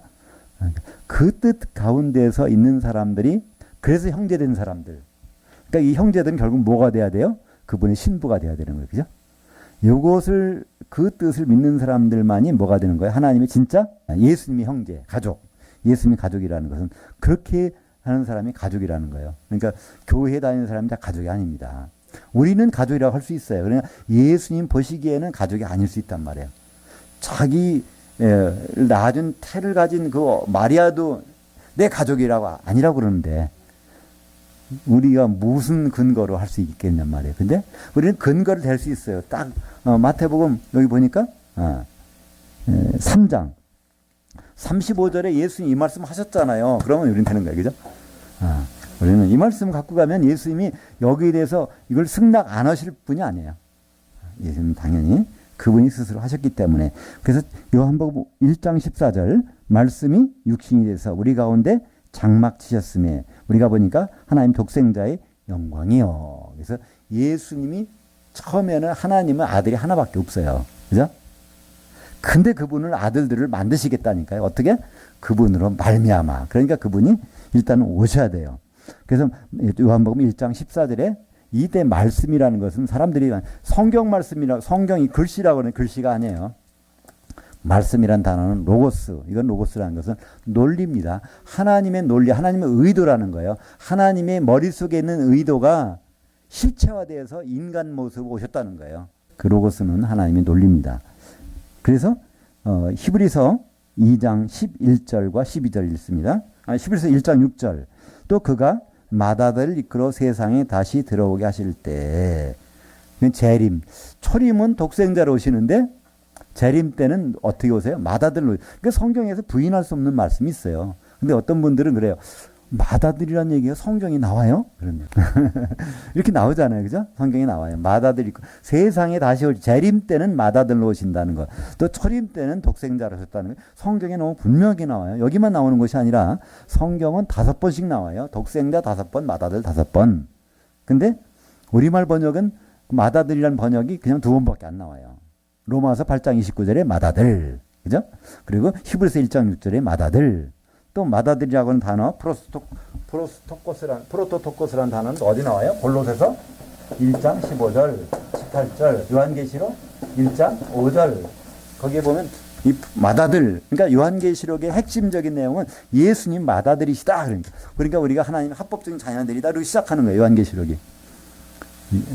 그 뜻 가운데서 있는 사람들이, 그래서 형제된 사람들. 그러니까 이 형제들은 결국 뭐가 돼야 돼요? 그분의 신부가 돼야 되는 거예요. 그죠? 요것을, 그 뜻을 믿는 사람들만이 뭐가 되는 거예요? 하나님의 진짜 예수님의 형제, 가족. 예수님의 가족이라는 것은 그렇게 하는 사람이 가족이라는 거예요. 그러니까 교회에 다니는 사람이 다 가족이 아닙니다. 우리는 가족이라고 할 수 있어요. 그러나 예수님 보시기에는 가족이 아닐 수 있단 말이에요. 자기 낳아준 태를 가진 그 마리아도 내 가족이라고 아니라고 그러는데 우리가 무슨 근거로 할 수 있겠냔 말이에요. 근데 우리는 근거를 댈 수 있어요. 딱 마태복음 여기 보니까 3장 35절에 예수님이 이 말씀 하셨잖아요. 그러면 우리는 되는 거예요. 그죠? 우리는 이 말씀 갖고 가면 예수님이 여기에 대해서 이걸 승낙 안 하실 분이 아니에요. 예수님 당연히 그분이 스스로 하셨기 때문에. 그래서 요한복음 1장 14절 말씀이 육신이 돼서 우리 가운데 장막 치셨음에 우리가 보니까 하나님 독생자의 영광이요. 그래서 예수님이 처음에는 하나님은 아들이 하나밖에 없어요. 그죠? 근데 그분을 아들들을 만드시겠다니까요. 어떻게? 그분으로 말미암아. 그러니까 그분이 일단은 오셔야 돼요. 그래서 요한복음 1장 14절에 이때 말씀이라는 것은 사람들이 성경 말씀이라고, 성경이 글씨라고 하는 글씨가 아니에요. 말씀이란 단어는 로고스. 이건 로고스라는 것은 논리입니다. 하나님의 논리, 하나님의 의도라는 거예요. 하나님의 머릿속에 있는 의도가 실체화되어서 인간 모습으로 오셨다는 거예요. 그 로고스는 하나님의 논리입니다. 그래서 히브리서 2장 11절과 12절 읽습니다. 히브리서 1장 6절. 또 그가 마다들을 이끌어 세상에 다시 들어오게 하실 때, 재림, 초림은 독생자로 오시는데 재림 때는 어떻게 오세요? 마다들로. 그러니까 성경에서 부인할 수 없는 말씀이 있어요. 근데 어떤 분들은 그래요. 마다들이라는 얘기가 성경에 나와요? 그러면 이렇게 나오잖아요. 그죠? 성경에 나와요. 마다들 있고 세상에 다시 올 재림 때는 마다들로 오신다는 것. 또 초림 때는 독생자로 오셨다는 것. 성경에 너무 분명하게 나와요. 여기만 나오는 것이 아니라 성경은 5번씩 나와요. 독생자 5번, 마다들 5번. 근데 우리말 번역은 마다들이라는 번역이 그냥 2번밖에 안 나와요. 로마서 8장 29절에 마다들. 그죠? 그리고 히브리서 1장 6절에 마다들. 또 마다들이라고 하는 단어 프로토토코스라는 단어는 어디 나와요? 골로새서 1장 15절 18절 요한계시록 1장 5절 거기에 보면 이 마다들, 그러니까 요한계시록의 핵심적인 내용은 예수님 마다들이시다. 그러니까 우리가 하나님 합법적인 자녀들이다. 그리고 시작하는 거예요. 요한계시록이.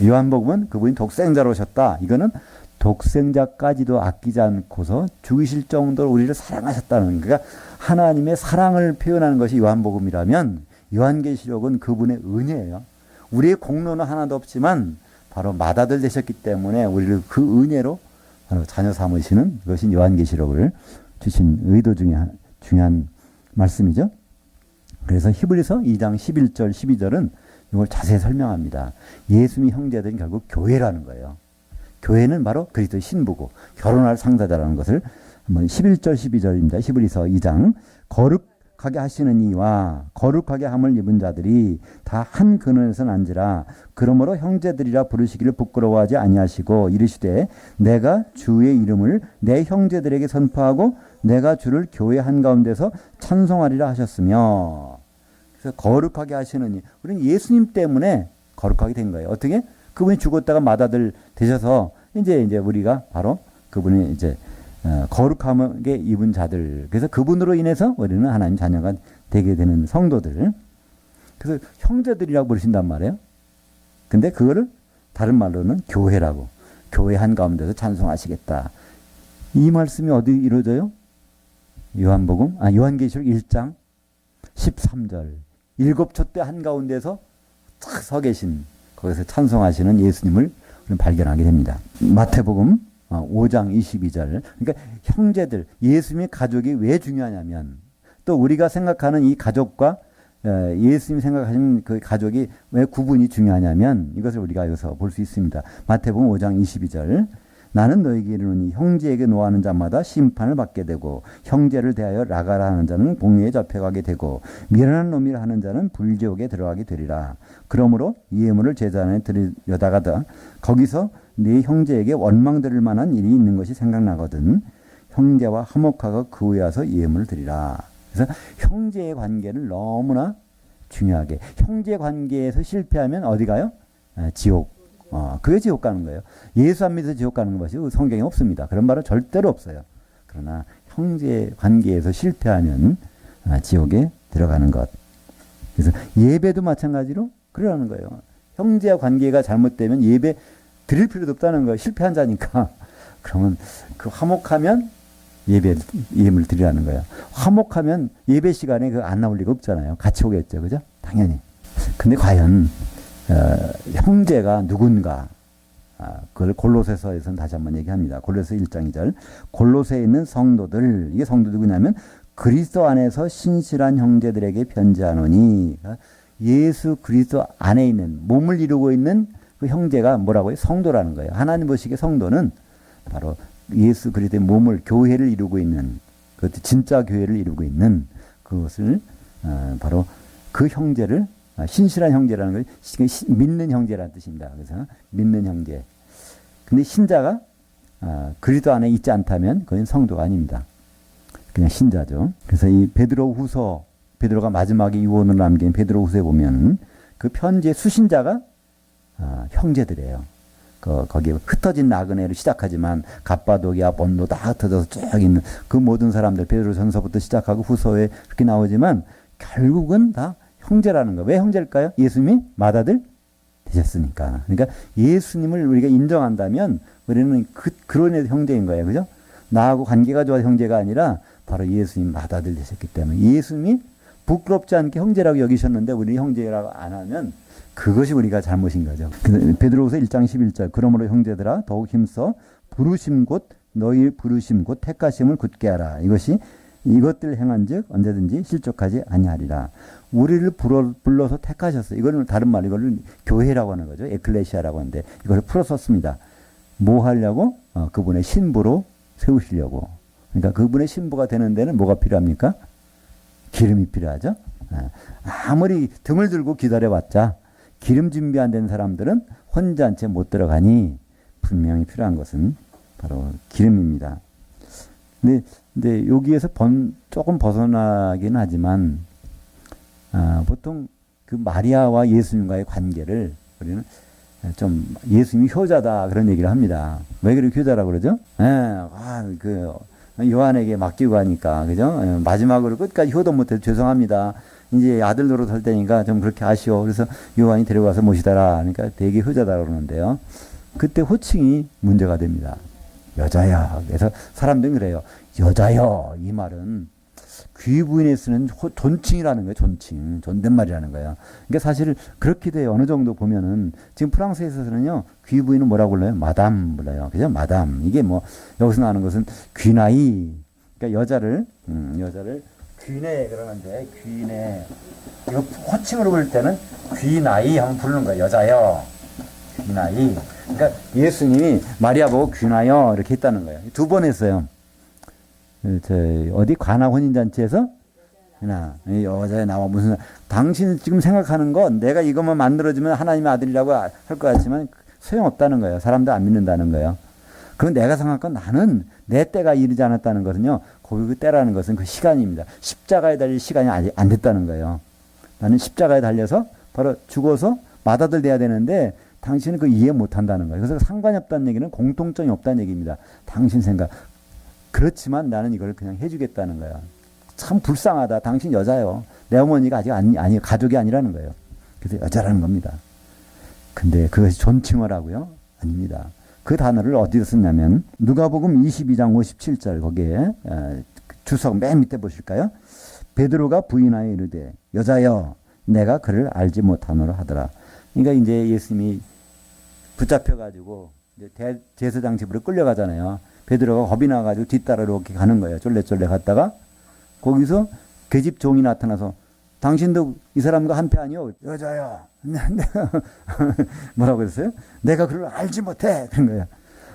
요한복음은 그분이 독생자로 오셨다. 이거는 독생자까지도 아끼지 않고서 죽으실 정도로 우리를 사랑하셨다는, 그러니까 하나님의 사랑을 표현하는 것이 요한복음이라면 요한계시록은 그분의 은혜예요. 우리의 공로는 하나도 없지만 바로 맏아들 되셨기 때문에 우리를 그 은혜로 바로 자녀 삼으시는 것이 요한계시록을 주신 의도 중에 중요한 말씀이죠. 그래서 히브리서 2장 11절 12절은 이걸 자세히 설명합니다. 예수님의 형제들은 결국 교회라는 거예요. 교회는 바로 그리스도의 신부고 결혼할 상자라는 것을 한번 11절 12절입니다. 히브리서 2장 거룩하게 하시는 이와 거룩하게 함을 입은 자들이 다 한 근원에서 난지라. 그러므로 형제들이라 부르시기를 부끄러워하지 아니하시고 이르시되 내가 주의 이름을 내 형제들에게 선포하고 내가 주를 교회 한가운데서 찬송하리라 하셨으며. 그래서 거룩하게 하시는 이, 우리는 예수님 때문에 거룩하게 된 거예요. 어떻게? 그분이 죽었다가 맏아들 되셔서 이제 우리가 바로 그분이 이제 거룩하게 입은 자들. 그래서 그분으로 인해서 우리는 하나님 자녀가 되게 되는 성도들. 그래서 형제들이라고 부르신단 말이에요. 근데 그거를 다른 말로는 교회라고. 교회 한가운데서 찬송하시겠다. 이 말씀이 어디 이루어져요? 요한계시록 1장 13절. 7촛대 한가운데서 탁 서 계신, 거기서 찬송하시는 예수님을 발견하게 됩니다. 마태복음 5장 22절. 그러니까 형제들, 예수님의 가족이 왜 중요하냐면, 또 우리가 생각하는 이 가족과 예수님이 생각하시는 그 가족이 왜 구분이 중요하냐면 이것을 우리가 여기서 볼 수 있습니다. 마태복음 5장 22절. 나는 너에게 이르노니 형제에게 노하는 자마다 심판을 받게 되고 형제를 대하여 라가라 하는 자는 공회에 잡혀가게 되고 미련한 놈이라 하는 자는 불지옥에 들어가게 되리라. 그러므로 이 예물을 제자 안에 들여다가다 거기서 네 형제에게 원망들을 만한 일이 있는 것이 생각나거든 형제와 화목하고 그 후에 와서 이 예물을 드리라. 그래서 형제의 관계를 너무나 중요하게, 형제 관계에서 실패하면 어디 가요? 지옥. 그게 지옥 가는 거예요. 예수 안 믿어서 지옥 가는 것이 성경에 없습니다. 그런 말은 절대로 없어요. 그러나 형제 관계에서 실패하면 지옥에 들어가는 것. 그래서 예배도 마찬가지로 그러라는 거예요. 형제와 관계가 잘못되면 예배 드릴 필요도 없다는 거예요. 실패한 자니까. 그러면 그 화목하면 예물 드리라는 거예요. 화목하면 예배 시간에 그 안 나올 리가 없잖아요. 같이 오겠죠. 그죠? 당연히. 근데 과연 형제가 누군가? 그걸 골로새서에서는 다시 한번 얘기합니다. 골로새 1장 2절. 골로새에 있는 성도들, 이게 성도 누구냐면 그리스도 안에서 신실한 형제들에게 편지하노니, 예수 그리스도 안에 있는, 몸을 이루고 있는 그 형제가 뭐라고요? 성도라는 거예요. 하나님 보시기에 성도는 바로 예수 그리스도의 몸을, 교회를 이루고 있는, 그것도 진짜 교회를 이루고 있는 그것을 바로 그 형제를, 신실한 형제라는 걸 믿는 형제라는 뜻입니다. 그래서 믿는 형제. 근데 신자가 그리스도 안에 있지 않다면 그건 성도가 아닙니다. 그냥 신자죠. 그래서 이 베드로후서, 베드로가 마지막에 유언을 남긴 베드로후서에 보면 그 편지의 수신자가 형제들이에요. 거기에 흩어진 나그네로 시작하지만 갑바도기아, 본도 다 흩어져서 쭉 있는 그 모든 사람들, 베드로전서부터 시작하고 후서에 그렇게 나오지만 결국은 다 형제라는 거. 왜 형제일까요? 예수님이 맏아들 되셨으니까. 그러니까 예수님을 우리가 인정한다면 우리는 그런 애도 형제인 거예요. 그죠? 나하고 관계가 좋아서 형제가 아니라 바로 예수님 맏아들 되셨기 때문에 예수님이 부끄럽지 않게 형제라고 여기셨는데 우리 형제라고 안 하면 그것이 우리가 잘못인 거죠. 베드로후서 1장 11절. 그러므로 형제들아 더욱 힘써 부르심 곧 너희 부르심 곧 택하심을 굳게 하라. 이것들 행한즉 언제든지 실족하지 아니하리라. 우리를 불러서 택하셨어요. 이거는 다른 말, 이거를 교회라고 하는 거죠. 에클레시아라고 하는데 이걸 풀어 썼습니다. 뭐 하려고? 그분의 신부로 세우시려고. 그러니까 그분의 신부가 되는 데는 뭐가 필요합니까? 기름이 필요하죠. 아무리 등을 들고 기다려봤자 기름 준비 안 된 사람들은 혼자 한 채 못 들어가니 분명히 필요한 것은 바로 기름입니다. 근데 여기에서 조금 벗어나긴 하지만 보통 그 마리아와 예수님과의 관계를 우리는 좀 예수님이 효자다 그런 얘기를 합니다. 왜 그렇게 효자라고 그러죠? 그 요한에게 맡기고 하니까, 그죠? 마지막으로 끝까지 효도 못해서 죄송합니다. 이제 아들 노릇 할 때니까 좀 그렇게 아쉬워. 그래서 요한이 데려가서 모시더라. 그러니까 되게 효자다 그러는데요. 그때 호칭이 문제가 됩니다. 여자야. 그래서 사람들은 그래요. 여자여. 이 말은 귀부인에 쓰는 존칭이라는 거예요. 존칭. 존댓말이라는 거예요. 그러니까 사실 그렇게 돼요. 어느 정도 보면은 지금 프랑스에서는요. 귀부인은 뭐라고 불러요? 마담 불러요. 그죠? 마담. 이게 뭐 여기서 나오는 것은 귀나이. 그러니까 여자를 귀네 그러는데 귀네. 이거 호칭으로 부를 때는 귀나이 하면 부르는 거예요. 여자여. 귀나이. 그러니까 예수님이 마리아 보고 귀나여 이렇게 했다는 거예요. 두 번 했어요. 어디 가나 혼인잔치에서 여자에 나와 무슨 당신 지금 생각하는 건 내가 이것만 만들어주면 하나님의 아들이라고 할 것 같지만 소용없다는 거예요. 사람들 안 믿는다는 거예요. 그럼 내가 생각한 건 나는 내 때가 이르지 않았다는 것은요. 그 때라는 것은 그 시간입니다. 십자가에 달릴 시간이 아직 안 됐다는 거예요. 나는 십자가에 달려서 바로 죽어서 맏아들 돼야 되는데 당신은 그 이해 못한다는 거예요. 그래서 상관이 없다는 얘기는 공통점이 없다는 얘기입니다. 당신 생각. 그렇지만 나는 이걸 그냥 해주겠다는 거야. 참 불쌍하다. 당신 여자요. 내 어머니가 아직 아니 가족이 아니라는 거예요. 그래서 여자라는 겁니다. 근데 그것이 존칭어라고요? 아닙니다. 그 단어를 어디서 썼냐면 누가복음 22장 57절 거기에 주석 맨 밑에 보실까요? 베드로가 부인하여 이르되 여자여 내가 그를 알지 못하노라 하더라. 그러니까 이제 예수님이 붙잡혀가지고 제사장 집으로 끌려가잖아요. 베드로가 겁이 나가지고 뒤따라 이렇게 가는 거예요. 쫄래쫄래 갔다가 거기서 그 집 종이 나타나서 당신도 이 사람과 한패 아니요? 여자야. 뭐라고 했어요? 내가 그를 알지 못해. 그런 거예요.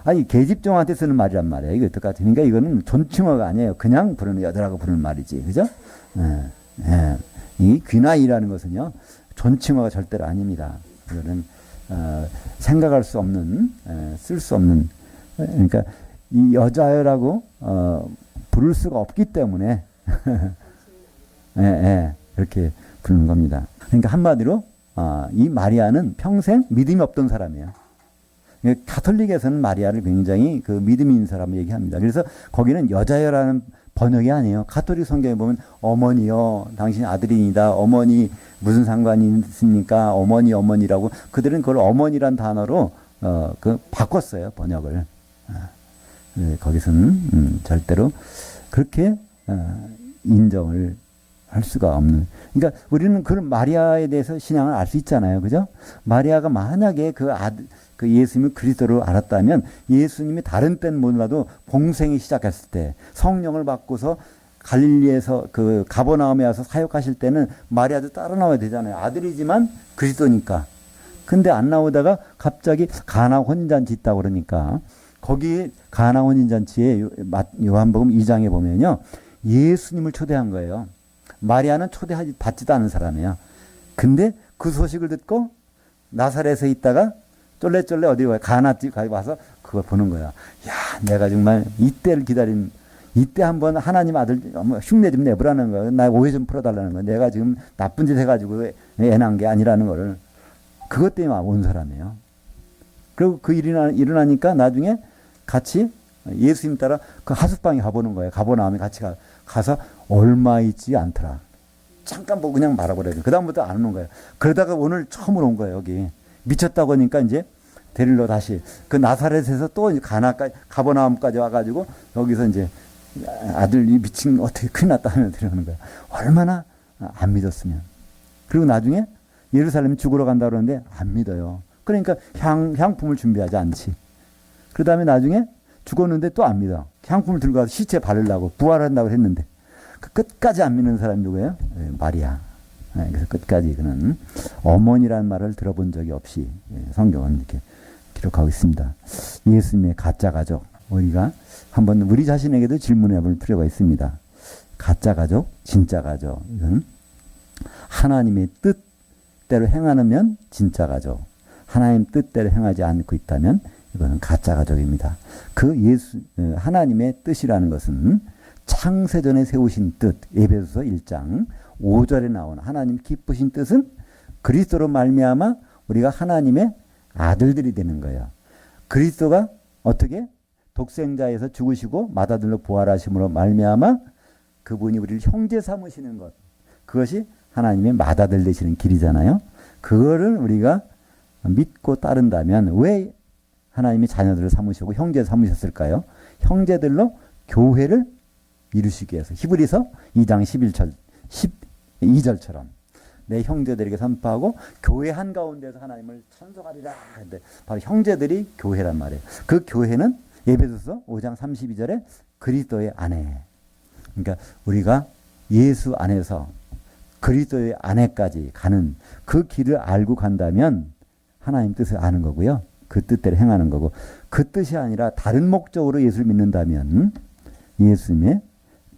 아니 계집종한테 쓰는 말이란 말이에요. 이거 어떡하지? 그러니까 이거는 존칭어가 아니에요. 그냥 부르는 여자라고 부르는 말이지, 그죠? 예, 예. 이 귀나이라는 것은요 존칭어가 절대로 아닙니다. 이거는 생각할 수 없는, 쓸 수 없는, 그러니까 이 여자라고 부를 수가 없기 때문에 예, 예, 이렇게 부르는 겁니다. 그러니까 한마디로 이 마리아는 평생 믿음이 없던 사람이에요. 가톨릭에서는 마리아를 굉장히 그 믿음이 있는 사람을 얘기합니다. 그래서 거기는 여자여라는 번역이 아니에요. 가톨릭 성경에 보면 어머니요, 당신 아들이니다. 어머니 무슨 상관이 있습니까? 어머니라고 그들은 그걸 어머니란 단어로 바꿨어요, 번역을. 거기서는 절대로 그렇게 인정을 할 수가 없는. 그러니까 우리는 그런 마리아에 대해서 신앙을 알 수 있잖아요, 그죠? 마리아가 만약에 그 예수님을 그리스도로 알았다면 예수님이 다른 때는 몰라도 봉생이 시작했을 때 성령을 받고서 갈릴리에서 그 가버나움에 와서 사역하실 때는 마리아도 따라 나와야 되잖아요. 아들이지만 그리스도니까. 근데 안 나오다가 갑자기 가나 혼인잔치 있다고 그러니까 거기 가나 혼인잔치에 요한복음 2장에 보면요. 예수님을 초대한 거예요. 마리아는 받지도 않은 사람이에요. 근데 그 소식을 듣고 나사렛에 있다가 쫄래쫄래 어디 와요? 가나집 와서 그걸 보는 거야. 야, 내가 정말 이때를 기다린, 이때 한번 하나님 아들 흉내 좀 내보라는 거야. 나 오해 좀 풀어달라는 거야. 내가 지금 나쁜 짓 해가지고 애 낳은 게 아니라는 거를. 그것 때문에 온 사람이에요. 그리고 그 일이 일어나니까 나중에 같이 예수님 따라 그 하숙방에 가보는 거예요. 가보나움에 같이 가서 얼마 있지 않더라. 잠깐 보고 그냥 말아버려요. 그 다음부터 안 오는 거예요. 그러다가 오늘 처음으로 온 거예요, 여기. 미쳤다고 하니까 이제 데리러 다시 그 나사렛에서 또 가버나움까지 와가지고 여기서 이제 아들이 미친 어떻게 큰일 났다 하면 데려오는 거예요. 얼마나 안 믿었으면. 그리고 나중에 예루살렘 죽으러 간다 그러는데 안 믿어요. 그러니까 향품을 준비하지 않지. 그 다음에 나중에 죽었는데 또 안 믿어. 향품을 들고 가서 시체 바르려고 부활한다고 했는데 그 끝까지 안 믿는 사람이 누구예요? 마리아. 그래서 끝까지 그는 어머니라는 말을 들어본 적이 없이 성경은 이렇게 기록하고 있습니다. 예수님의 가짜 가족, 우리가 한번 우리 자신에게도 질문해 볼 필요가 있습니다. 가짜 가족, 진짜 가족. 이건 하나님의 뜻대로 행하면 진짜 가족, 하나님 뜻대로 행하지 않고 있다면 이거는 가짜 가족입니다. 하나님의 뜻이라는 것은 창세전에 세우신 뜻, 에베소서 1장 5절에 나오는 하나님 기쁘신 뜻은 그리스도로 말미암아 우리가 하나님의 아들들이 되는 거예요. 그리스도가 어떻게 독생자에서 죽으시고 맏아들로 부활하심으로 말미암아 그분이 우리를 형제 삼으시는 것, 그것이 하나님의 맏아들 되시는 길이잖아요. 그거를 우리가 믿고 따른다면 왜 하나님이 자녀들을 삼으시고 형제 삼으셨을까요? 형제들로 교회를 이루시기 위해서. 히브리서 2장 12절처럼 내 형제들에게 선포하고 교회 한가운데서 하나님을 찬송하리라. 근데 바로 형제들이 교회란 말이에요. 그 교회는 에베소서 5장 32절에 그리스도의 아내. 그러니까 우리가 예수 안에서 그리스도의 아내까지 가는 그 길을 알고 간다면 하나님 뜻을 아는 거고요. 그 뜻대로 행하는 거고, 그 뜻이 아니라 다른 목적으로 예수를 믿는다면 예수님의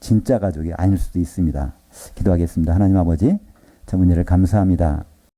진짜 가족이 아닐 수도 있습니다. 기도하겠습니다. 하나님 아버지, 저 은혜를 감사합니다.